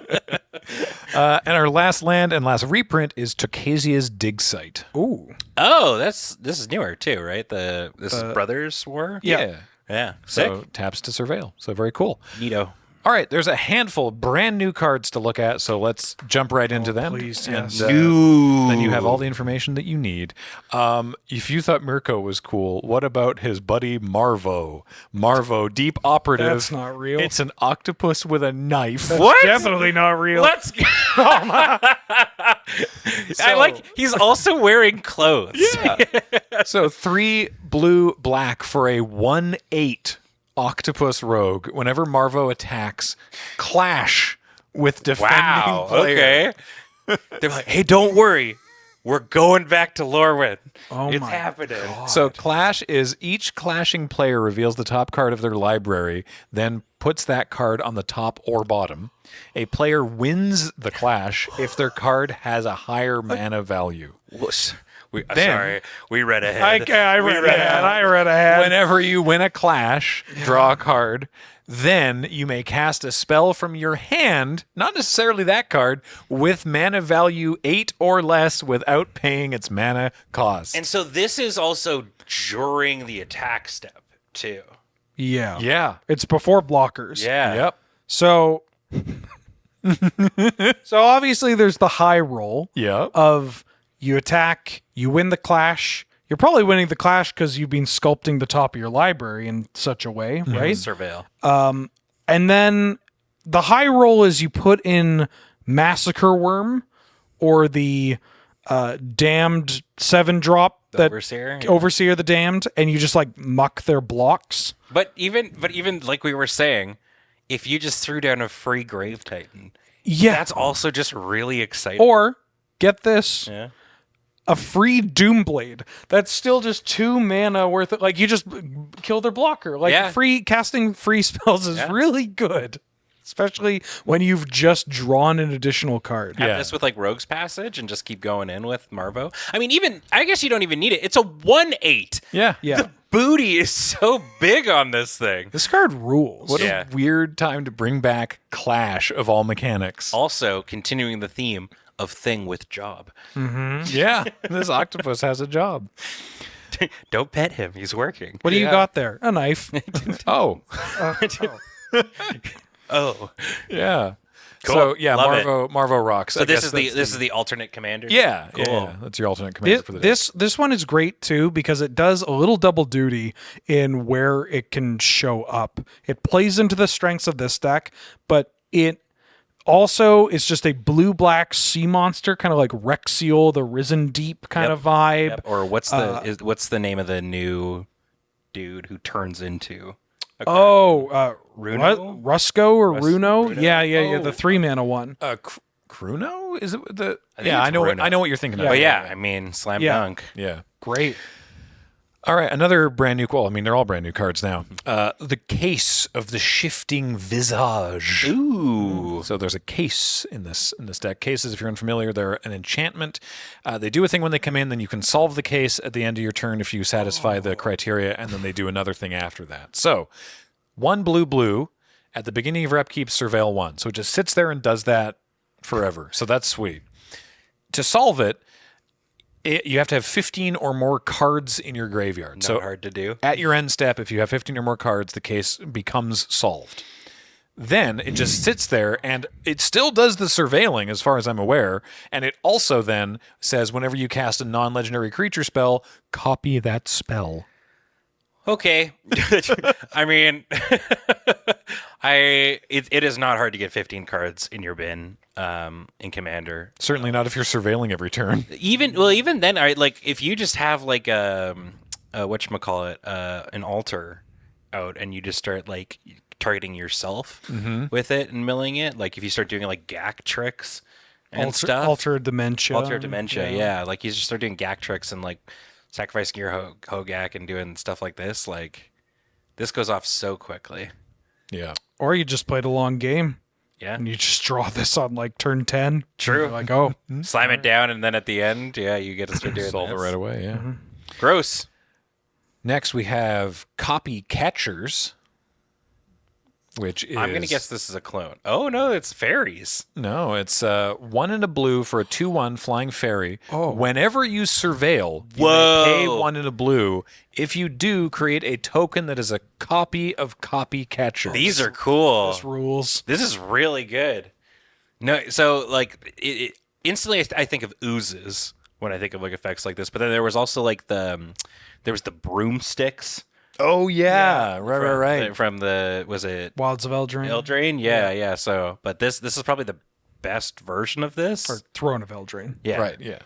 And our last land and last reprint is Tocasia's Dig Site. Ooh. Oh, this is newer too, right? This is Brothers War. Yeah. Yeah. Sick. So taps to surveil. So very cool. Neato. All right, there's a handful of brand new cards to look at, so let's jump right into them. please, and, yes. then you have all the information that you need. If you thought Mirko was cool, what about his buddy Marvo? Marvo, deep operative. That's not real. It's an octopus with a knife. What? Definitely not real. Let's go. I like he's also wearing clothes. So 3 blue black for a 1/8 octopus rogue. Whenever Marvo attacks, clash with defending Wow. player. Okay. They're like, hey, don't worry. We're going back to Lorwyn. Oh it's my happening. So clash is each clashing player reveals the top card of their library, then puts that card on the top or bottom. A player wins the clash if their card has a higher mana value. Then- we read ahead. I read ahead. Whenever you win a clash, draw a card. Then you may cast a spell from your hand, not necessarily that card, with mana value 8 or less without paying its mana cost. And so this is also during the attack step too. Yeah. yeah. It's before blockers. Yeah. Yep. So obviously there's the high roll Yep. of you attack, you win the clash. You're probably winning the clash because you've been sculpting the top of your library in such a way, right? Surveil. And then the high roll is you put in Massacre Worm or the Damned 7-drop that Overseer. Overseer the Damned, and you just like muck their blocks. But even like we were saying, if you just threw down a free Grave Titan, Yeah. that's also just really exciting. Or get this. yeah. A free Doomblade. That's still just 2 mana worth of, like, you just kill their blocker. Like, Yeah. casting free spells is really good. Especially when you've just drawn an additional card. Have Yeah. this with like Rogue's Passage and just keep going in with Marvo. I mean, I guess you don't even need it. It's a 1/8. Yeah. Yeah. Booty is so big on this thing. This card rules. What Yeah. a weird time to bring back Clash of all mechanics. Also, continuing the theme of thing with job. Yeah. This octopus has a job. Don't pet him. He's working. What do you Yeah. got there? A knife. Oh. Oh. Yeah. Cool. So yeah, Love it. Marvo rocks. So this is the alternate commander. Yeah, Cool. yeah, that's your alternate commander for the day. This one is great too because it does a little double duty in where it can show up. It plays into the strengths of this deck, but it also is just a blue-black sea monster, kind of like Rexiel, the Risen Deep kind Yep. of vibe. Yep. Or what's the name of the new dude who turns into? a Oh, Runo? Rusco or Runo? Runo? Yeah, the Oh. 3-mana one. Kruno? Is it the? think Yeah, it's I know. Bruno. I know what you're thinking of. But yeah, I mean, slam Yeah. dunk. Yeah. Great. All right, another brand new. Well, I mean, they're all brand new cards now. The Case of the Shifting Visage. Ooh. So there's a case in this deck. Cases, if you're unfamiliar, they're an enchantment. They do a thing when they come in, then you can solve the case at the end of your turn if you satisfy the criteria, and then they do another thing after that. So 1 blue. At the beginning of your upkeep, surveil 1. So it just sits there and does that forever. So that's sweet. To solve it, you have to have 15 or more cards in your graveyard. Not So hard to do. at your end step, if you have 15 or more cards, the case becomes solved. Then it just sits there, and it still does the surveilling, as far as I'm aware. And it also then says whenever you cast a non-legendary creature spell, copy that spell. Okay. I mean, it is not hard to get 15 cards in your bin in Commander. Certainly not if you're surveilling every turn. Even then, if you just have like whatchamacallit, an altar out, and you just start like targeting yourself with it and milling it. Like if you start doing like gack tricks and stuff. Altered Dementia. Altered Dementia, yeah. Like you just start doing gack tricks and like sacrificing your Hogak and doing stuff like this. Like this goes off so quickly. Yeah. Or you just played a long game Yeah. and you just draw this on like turn 10. True. You're like, oh, Slam it down, and then at the end, yeah, you get to start doing Solve it this. right away, yeah. Gross. Next, we have Copy Catchers, which is... I'm gonna guess this is a clone. Oh no, it's fairies. No, it's 1 and a blue for a 2/1 flying fairy. Oh. Whenever you surveil, you may pay Whoa. 1 and a blue. If you do, create a token that is a copy of Copy Catchers. These are cool. this rules. This is really good. No, so like instantly, I think of oozes when I think of like effects like this. But then there was also like there was the broomsticks. Oh yeah, right. From the was it Wilds of Eldraine. Eldraine? Yeah. So, but this is probably the best version of this. Or Throne of Eldraine. Yeah, Right, yeah.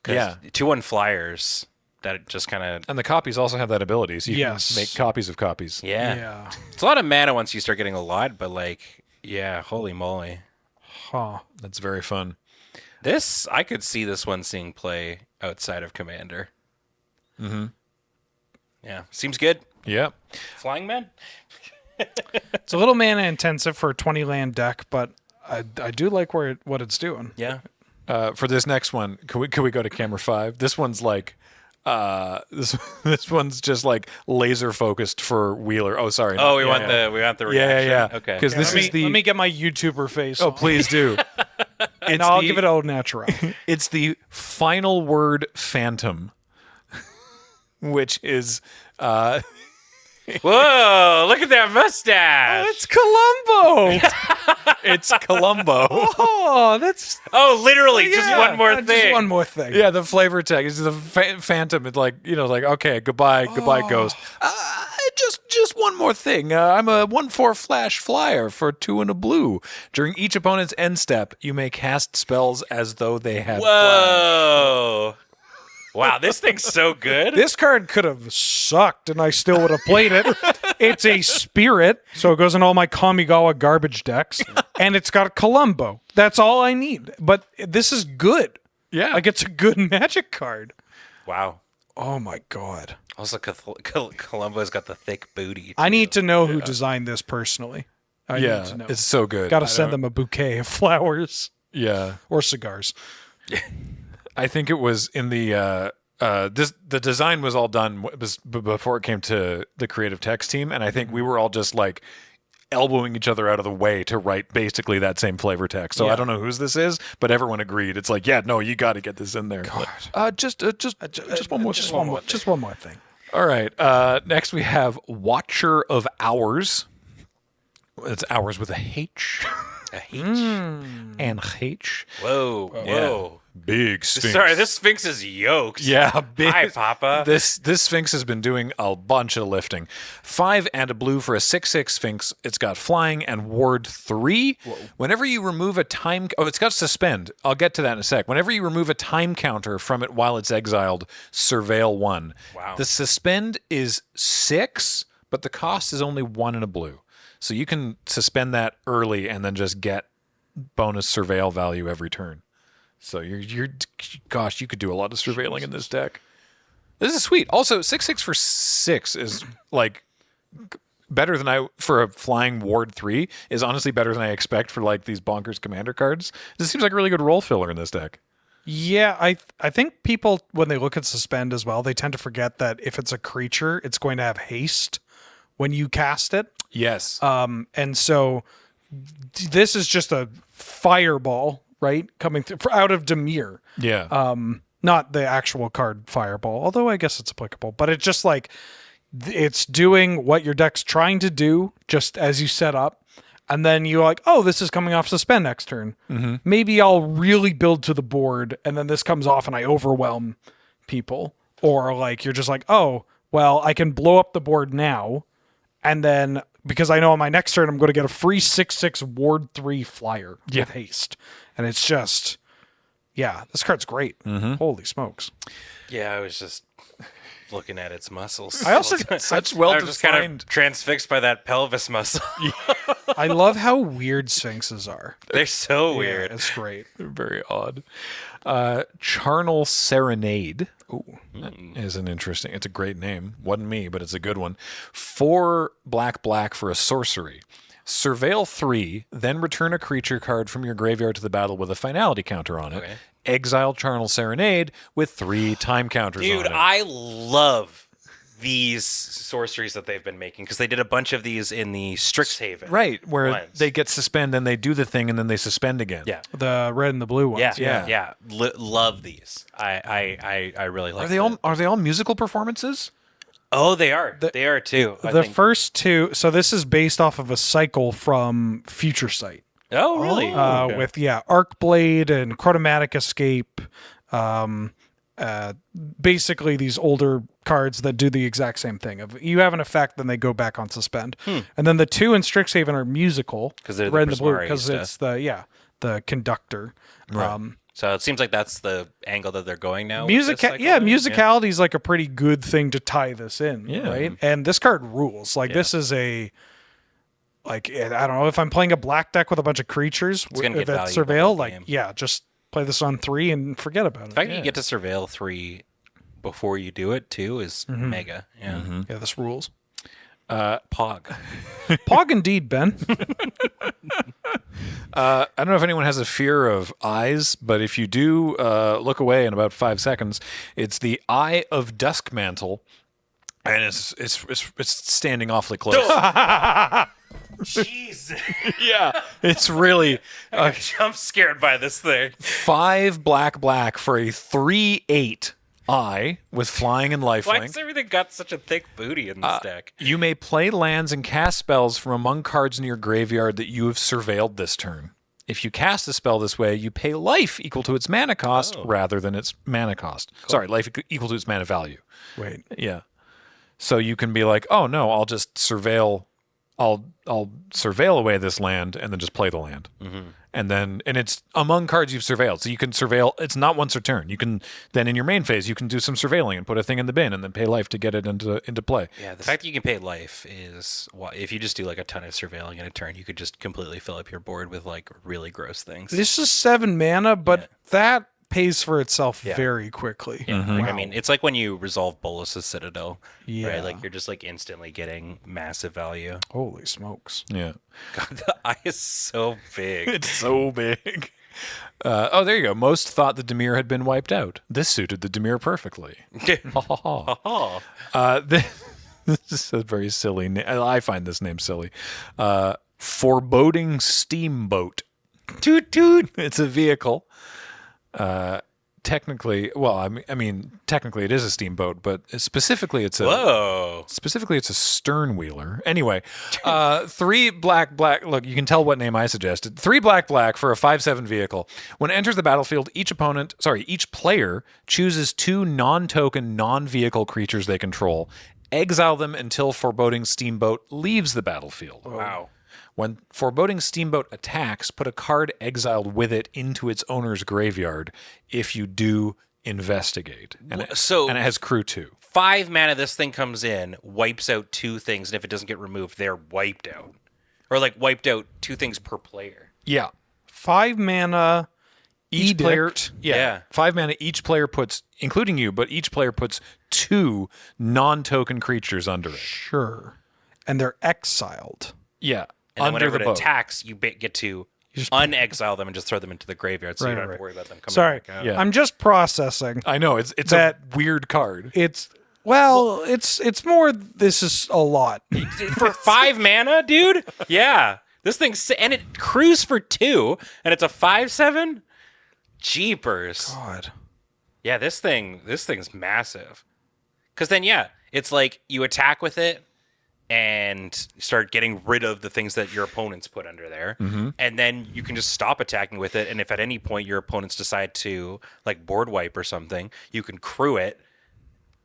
'Cause Yeah. 2/1 flyers that just kind of And the copies also have that ability, so you Yes. can make copies of copies. yeah. It's a lot of mana once you start getting a lot, but like yeah, holy moly. Huh. That's very fun. This I could see this one seeing play outside of Commander. Mm-hmm. Yeah, seems good. Yeah. Flying Men. It's a little mana intensive for a 20 land deck, but I do like what it's doing. Yeah. For this next one, can we go to camera 5? This one's like this one's just like laser focused for Wheeler. Oh, sorry. Oh, we want the reaction. Yeah. Okay. Because this is Let me get my YouTuber face. Oh, on. please do. And I'll give it all natural. It's the final word phantom, which is Whoa! Look at that mustache. It's Columbo. it's Columbo. Oh, that's Literally, just one more thing. Just one more thing. Yeah, the flavor text is the phantom. It's like like okay, goodbye, ghost. Just one more thing. I'm a 1/4 flash flyer for 2 and a blue. During each opponent's end step, you may cast spells as though they had. Whoa! Wow, this thing's so good. This card could have sucked, and I still would have played it. It's a spirit, so it goes in all my Kamigawa garbage decks, and it's got a Columbo. That's all I need. But this is good. Yeah, Like, it's a good Magic card. Wow. Oh, my God. Also, Columbo's got the thick booty. I need to know who designed this personally. I need to know. it's so good. Got to send them a bouquet of flowers Yeah, or cigars. I think it was in the the design was all done before it came to the creative text team, and I think we were all just like elbowing each other out of the way to write basically that same flavor text. So I don't know whose this is, but everyone agreed. It's like, yeah, no, you got to get this in there. God. Just one more, Just one more thing. All right. Next we have Watcher of Hours. It's hours with a H. A H. And H. Whoa. Big Sphinx. Sorry, this Sphinx is yoked. Yeah, big. Hi, Papa. This Sphinx has been doing a bunch of lifting. 5 and a blue for a 6/6 Sphinx. It's got flying and ward 3. Whoa. Whenever you remove a time... Oh, it's got suspend. I'll get to that in a sec. Whenever you remove a time counter from it while it's exiled, surveil 1. Wow. The suspend is 6, but the cost is only 1 and a blue. So you can suspend that early and then just get bonus surveil value every turn. So gosh, you could do a lot of surveilling in this deck. This is sweet. Also, 6/6 for 6 is like better than for a flying ward 3 is honestly better than I expect for like these bonkers commander cards. This seems like a really good role filler in this deck. Yeah, I think people, when they look at suspend as well, they tend to forget that if it's a creature, it's going to have haste when you cast it. Yes. And so this is just a fireball, right? Coming through out of Dimir. Yeah. Not the actual card fireball, although I guess it's applicable, but it's just like it's doing what your deck's trying to do just as you set up. And then you're like, oh, this is coming off suspend next turn. Mm-hmm. Maybe I'll really build to the board, and then this comes off and I overwhelm people. Or like you're just like, oh, well, I can blow up the board now, and then because I know on my next turn I'm going to get a free 6/6 ward 3 flyer with haste. And it's just, yeah, this card's great. Mm-hmm. Holy smokes. Yeah, I was just looking at its muscles. I also Such I well was just kind defined. of transfixed by that pelvis muscle. I love how weird Sphinxes are. They're so weird. Yeah, it's great. Very odd. Charnel Serenade is an interesting. It's a great name. Wasn't me, but it's a good one. 4 black for a sorcery. Surveil 3, then return a creature card from your graveyard to the battle with a finality counter on it. Okay. Exile Charnel Serenade with 3 time counters on it. Dude, I love these sorceries that they've been making because they did a bunch of these in the Strixhaven. Right, where they get suspend and they do the thing and then they suspend again. Yeah. The red and the blue ones. Yeah. Love these. I really like them. Are they all musical performances? Oh, they are. They are too. I think. First 2, so this is based off of a cycle from Future Sight. Oh, really? Okay. With Arcblade and Chromatic Escape. Basically these older cards that do the exact same thing. If you have an effect, then they go back on suspend. And then the 2 in Strixhaven are musical. Because they're red the and the blue. Prismari Because stuff. it's the conductor. Right. So it seems like that's the angle that they're going now. Musicality is like a pretty good thing to tie this in, right? And this card rules. Like this is a, like I don't know if I'm playing a black deck with a bunch of creatures get that value surveil. in the Like game. just play this on 3 and forget about it. The fact you get to surveil 3 before you do it too is mega. Yeah. Yeah, this rules. Pog. Pog indeed, Ben. I don't know if anyone has a fear of eyes, but if you do look away in about 5 seconds, it's the Eye of Duskmantle, and it's standing awfully close. Jeez. Yeah, it's really I'm scared by this thing. 5 black for a 3/8 eye with flying and Why lifelink. has everything got such a thick booty in this deck? You may play lands and cast spells from among cards in your graveyard that you have surveilled this turn. If you cast a spell this way, you pay life equal to its mana cost rather than its mana cost. Sorry, life equal to its mana value. Wait. Yeah. So you can be like, oh no, I'll just surveil. I'll surveil away this land and then just play the land. And it's among cards you've surveilled. So you can surveil. It's not once a turn. You can then in your main phase you can do some surveilling and put a thing in the bin and then pay life to get it into play. Yeah, the fact that you can pay life is if you just do like a ton of surveilling in a turn, you could just completely fill up your board with like really gross things. This is 7 mana, but that pays for itself very quickly. Yeah, like, I mean, it's like when you resolve Bolus's Citadel, Yeah. right? Like you're just like instantly getting massive value. Holy smokes. Yeah. God, the eye is so big. It's so big. Oh, there you go. Most thought the Dimir had been wiped out. This suited the Dimir perfectly. This is a very silly name. I find this name silly. Foreboding Steamboat. Toot toot. It's a vehicle. Technically, well, I mean, technically it is a steamboat, but specifically it's a Whoa. Specifically, it's a stern wheeler. Anyway, 3 black. Look, you can tell what name I suggested. 3 black for a 5/7 vehicle. When it enters the battlefield, each player chooses 2 non-token, non-vehicle creatures they control. Exile them until Foreboding Steamboat leaves the battlefield. Wow. When Foreboding Steamboat attacks, put a card exiled with it into its owner's graveyard. If you do, investigate. And it has crew 2. 5 mana, this thing comes in, wipes out 2 things, and if it doesn't get removed, they're wiped out. Or like wiped out 2 things per player. Yeah. 5 mana. Each Edict. player, Yeah. 5 mana. Each player puts, including you, but each player puts 2 non-token creatures under it. Sure. And they're exiled. Yeah, And then under whenever the it boat. attacks, you get to unexile them and just throw them into the graveyard, so you don't have to worry about them coming Sorry. back out. Yeah. I'm just processing. I know it's That- a weird card. It's more. This is a lot. For 5 mana, dude? Yeah. This thing's, and it crews for 2, and it's a 5/7? Jeepers. God. Yeah, this thing's massive. Because then, it's like you attack with it and start getting rid of the things that your opponents put under there. And then you can just stop attacking with it. And if at any point your opponents decide to like board wipe or something, you can crew it.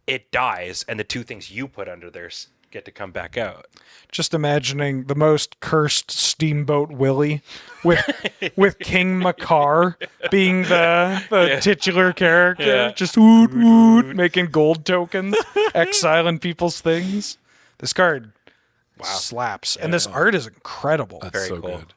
It dies, and the 2 things you put under there get to come back out. Just imagining the most cursed Steamboat Willie with King Makar being the titular character, Yeah. just woot woot, making gold tokens, exiling people's things. This card slaps, and this art is incredible. Very so cool. good.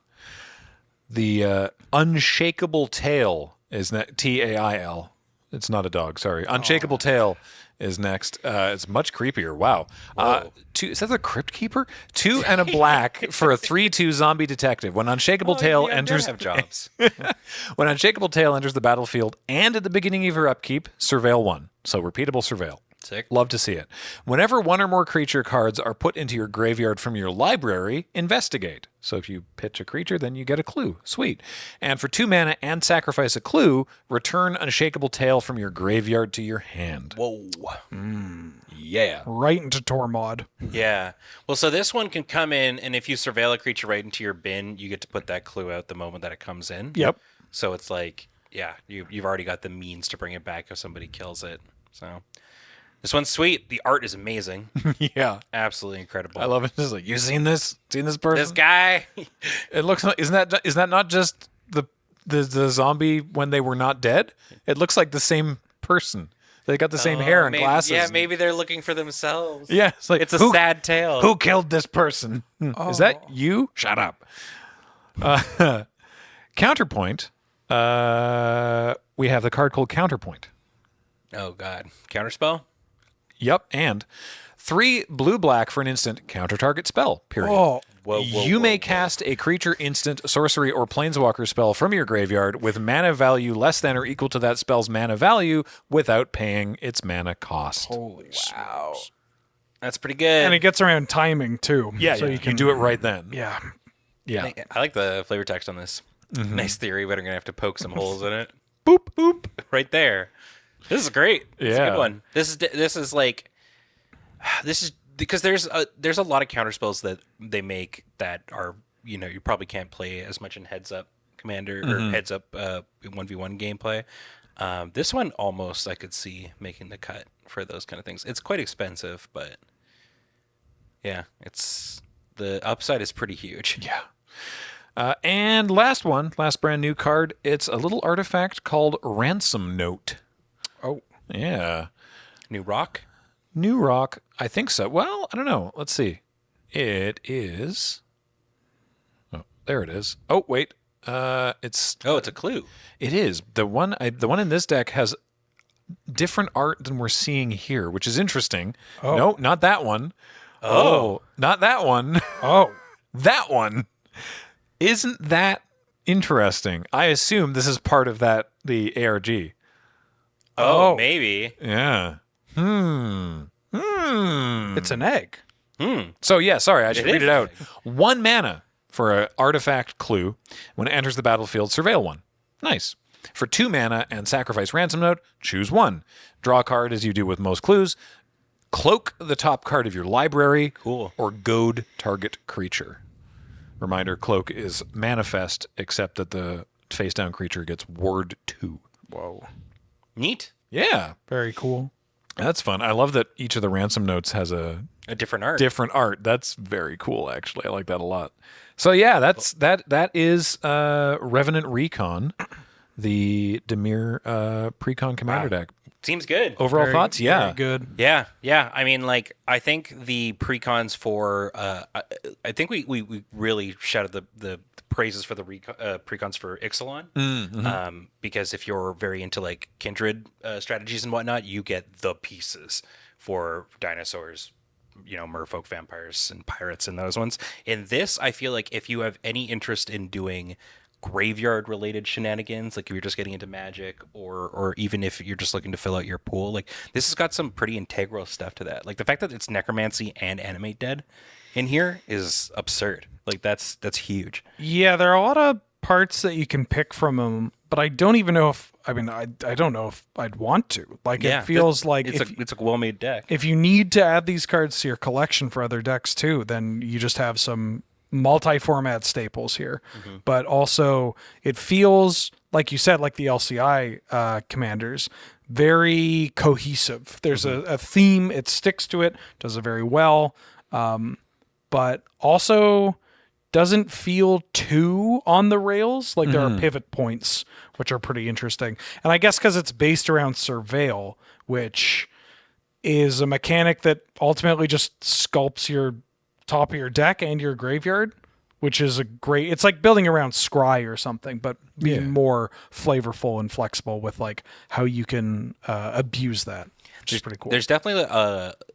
The Unshakable Tail is Tail. It's not a dog. Sorry, Unshakable Tail is next. It's much creepier. Wow. Is that the Crypt Keeper? 2 and a black for a 3/2 zombie detective. When Unshakable Tail enters, have jobs. when Unshakable Tail enters the battlefield and at the beginning of your upkeep, surveil 1. So repeatable surveil. Sick. Love to see it. Whenever 1 or more creature cards are put into your graveyard from your library, investigate. So if you pitch a creature, then you get a clue. Sweet. And for 2 mana and sacrifice a clue, return Unshakable Tail from your graveyard to your hand. Whoa. Yeah. Right into Tormod. Yeah. Well, so this one can come in, and if you surveil a creature right into your bin, you get to put that clue out the moment that it comes in. Yep. So it's like, you've already got the means to bring it back if somebody kills it. So this one's sweet. The art is amazing. Yeah. Absolutely incredible. I love it. Just like, you seen this? Seen this person? this guy. It looks like, is that not just the zombie when they were not dead? It looks like the same person. They got the same hair and maybe, glasses. Yeah, and- maybe they're looking for themselves. Yeah, it's like It's a sad tale. Who killed this person? Is that you? Shut up. Counterpoint. We have the card called Counterpoint. Oh, God. Counterspell? Yep, and 3 blue-black for an instant counter-target spell, period. Oh, You may cast a creature, instant, sorcery, or planeswalker spell from your graveyard with mana value less than or equal to that spell's mana value without paying its mana cost. holy Wow. That's pretty good. And it gets around timing too. Yeah, so you can do it right then. Yeah. Yeah. I like the flavor text on this. Nice theory, but I'm going to have to poke some holes in it. Boop, boop. Right there. This is great. This is a Yeah. good one. This is because there's a lot of counter spells that they make that are, you probably can't play as much in heads up commander or heads up 1v1 gameplay. This one almost I could see making the cut for those kind of things. It's quite expensive, but yeah, the upside is pretty huge. Yeah. And last brand new card. It's a little artifact called Ransom Note. Oh. Yeah. New rock? New rock. I think so. Well, I don't know. Let's see. It is. Oh, there it is. Oh, wait. It's a clue. It is. The one in this deck has different art than we're seeing here, which is interesting. Oh. No, not that one. Oh, not that one. Oh. That one. Isn't that interesting? I assume this is part of the ARG. Oh, maybe. Yeah. It's an egg. So yeah, sorry, I should It read is it out. 1 mana for an artifact clue. When it enters the battlefield, surveil 1. Nice. For 2 mana and sacrifice Ransom Note, choose 1. Draw a card as you do with most clues. Cloak the top card of your library. Cool. Or goad target creature. Reminder, cloak is manifest, except that the face down creature gets ward 2. Whoa. Neat. Yeah. Very cool. That's fun. I love that each of the Ransom Notes has a A different art. different art. That's very cool, actually. I like that a lot. So yeah, that is Revenant Recon, the Dimir Precon Commander deck. Seems good. Overall thoughts? Yeah. Very good. Yeah. I mean, I think the precons for I think we really shouted the praises for the precons for Ixalan, because if you're very into kindred strategies and whatnot, you get the pieces for dinosaurs, merfolk, vampires, and pirates, and those ones. In this, I feel like if you have any interest in doing graveyard related shenanigans, like if you're just getting into magic, or even if you're just looking to fill out your pool, this has got some pretty integral stuff to that. The fact that it's necromancy and animate dead in here is absurd. That's huge. Yeah, there are a lot of parts that you can pick from them, but I don't even know if I don't know if I'd want to. It feels like it's a well-made deck. if you need to add these cards to your collection for other decks too, then you just have some multi-format staples here. But also it feels, like you said, like the LCI commanders, very cohesive. There's a theme, it sticks to it, does it very well, but also doesn't feel too on the rails. There are pivot points which are pretty interesting, and I guess because it's based around surveil, which is a mechanic that ultimately just sculpts your top of your deck and your graveyard, which is it's like building around scry or something, but being more flavorful and flexible with how you can abuse that, which is pretty cool. There's definitely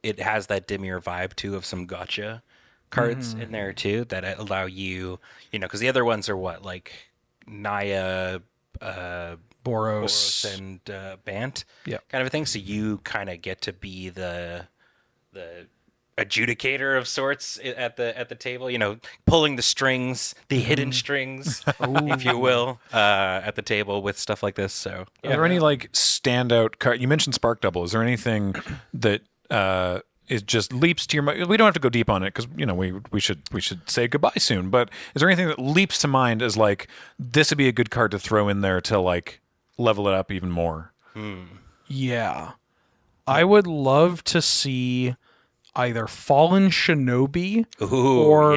it has that Dimir vibe too, of some gotcha cards in there too that allow you, because the other ones are what, Naya, Boros and Bant, Yeah. kind of a thing. So you kind of get to be the adjudicator of sorts at the table, pulling the strings, the hidden strings, if you will, at the table with stuff like this. So Are there any standout card? You mentioned Spark Double. Is there anything that it just leaps to your mind? We don't have to go deep on it because we should say goodbye soon. But is there anything that leaps to mind as this would be a good card to throw in there to level it up even more? Yeah, I would love to see either Fallen Shinobi or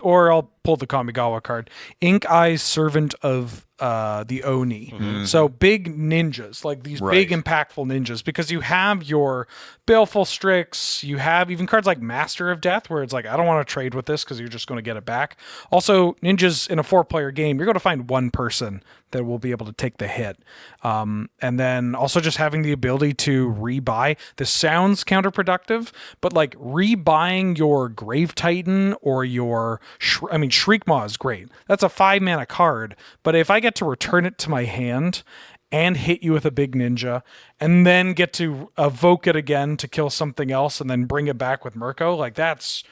or I'll pull the Kamigawa card, Ink Eye's Servant of the Oni. So big ninjas, these big impactful ninjas, because you have your Baleful Strix, you have even cards like Master of Death, where it's I don't want to trade with this because you're just going to get it back. Also, ninjas in a 4-player game, you're going to find one person that will be able to take the hit. And then also just having the ability to rebuy. This sounds counterproductive, but like rebuying your Grave Titan or your Shriek Maw is great. That's a 5-mana card, but if I get to return it to my hand and hit you with a big ninja, and then get to evoke it again to kill something else, and then bring it back with Mirko, like that's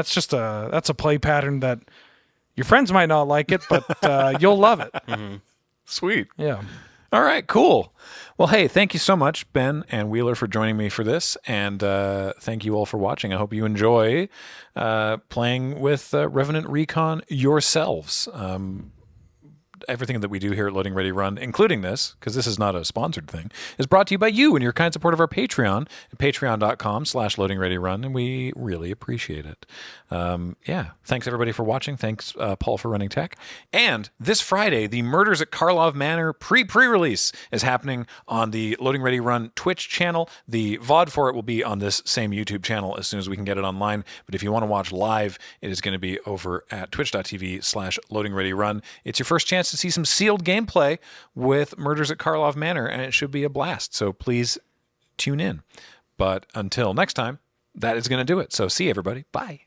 just a play pattern that your friends might not like it, but you'll love it. Sweet. Yeah. All right, cool. Well, hey, thank you so much, Ben and Wheeler, for joining me for this, and thank you all for watching. I hope you enjoy playing with Revenant Recon yourselves. Everything that we do here at Loading Ready Run, including this, because this is not a sponsored thing, is brought to you by you and your kind support of our Patreon at patreon.com/loadingreadyrun, and we really appreciate it. Thanks everybody for watching. Thanks, Paul, for running tech. And this Friday, the Murders at Karlov Manor pre-release is happening on the Loading Ready Run Twitch channel. The VOD for it will be on this same YouTube channel as soon as we can get it online. But if you want to watch live, it is going to be over at twitch.tv/loadingreadyrun. It's your first chance to see some sealed gameplay with Murders at Karlov Manor, and it should be a blast. So please tune in. But until next time, that is going to do it. So see you, everybody. Bye.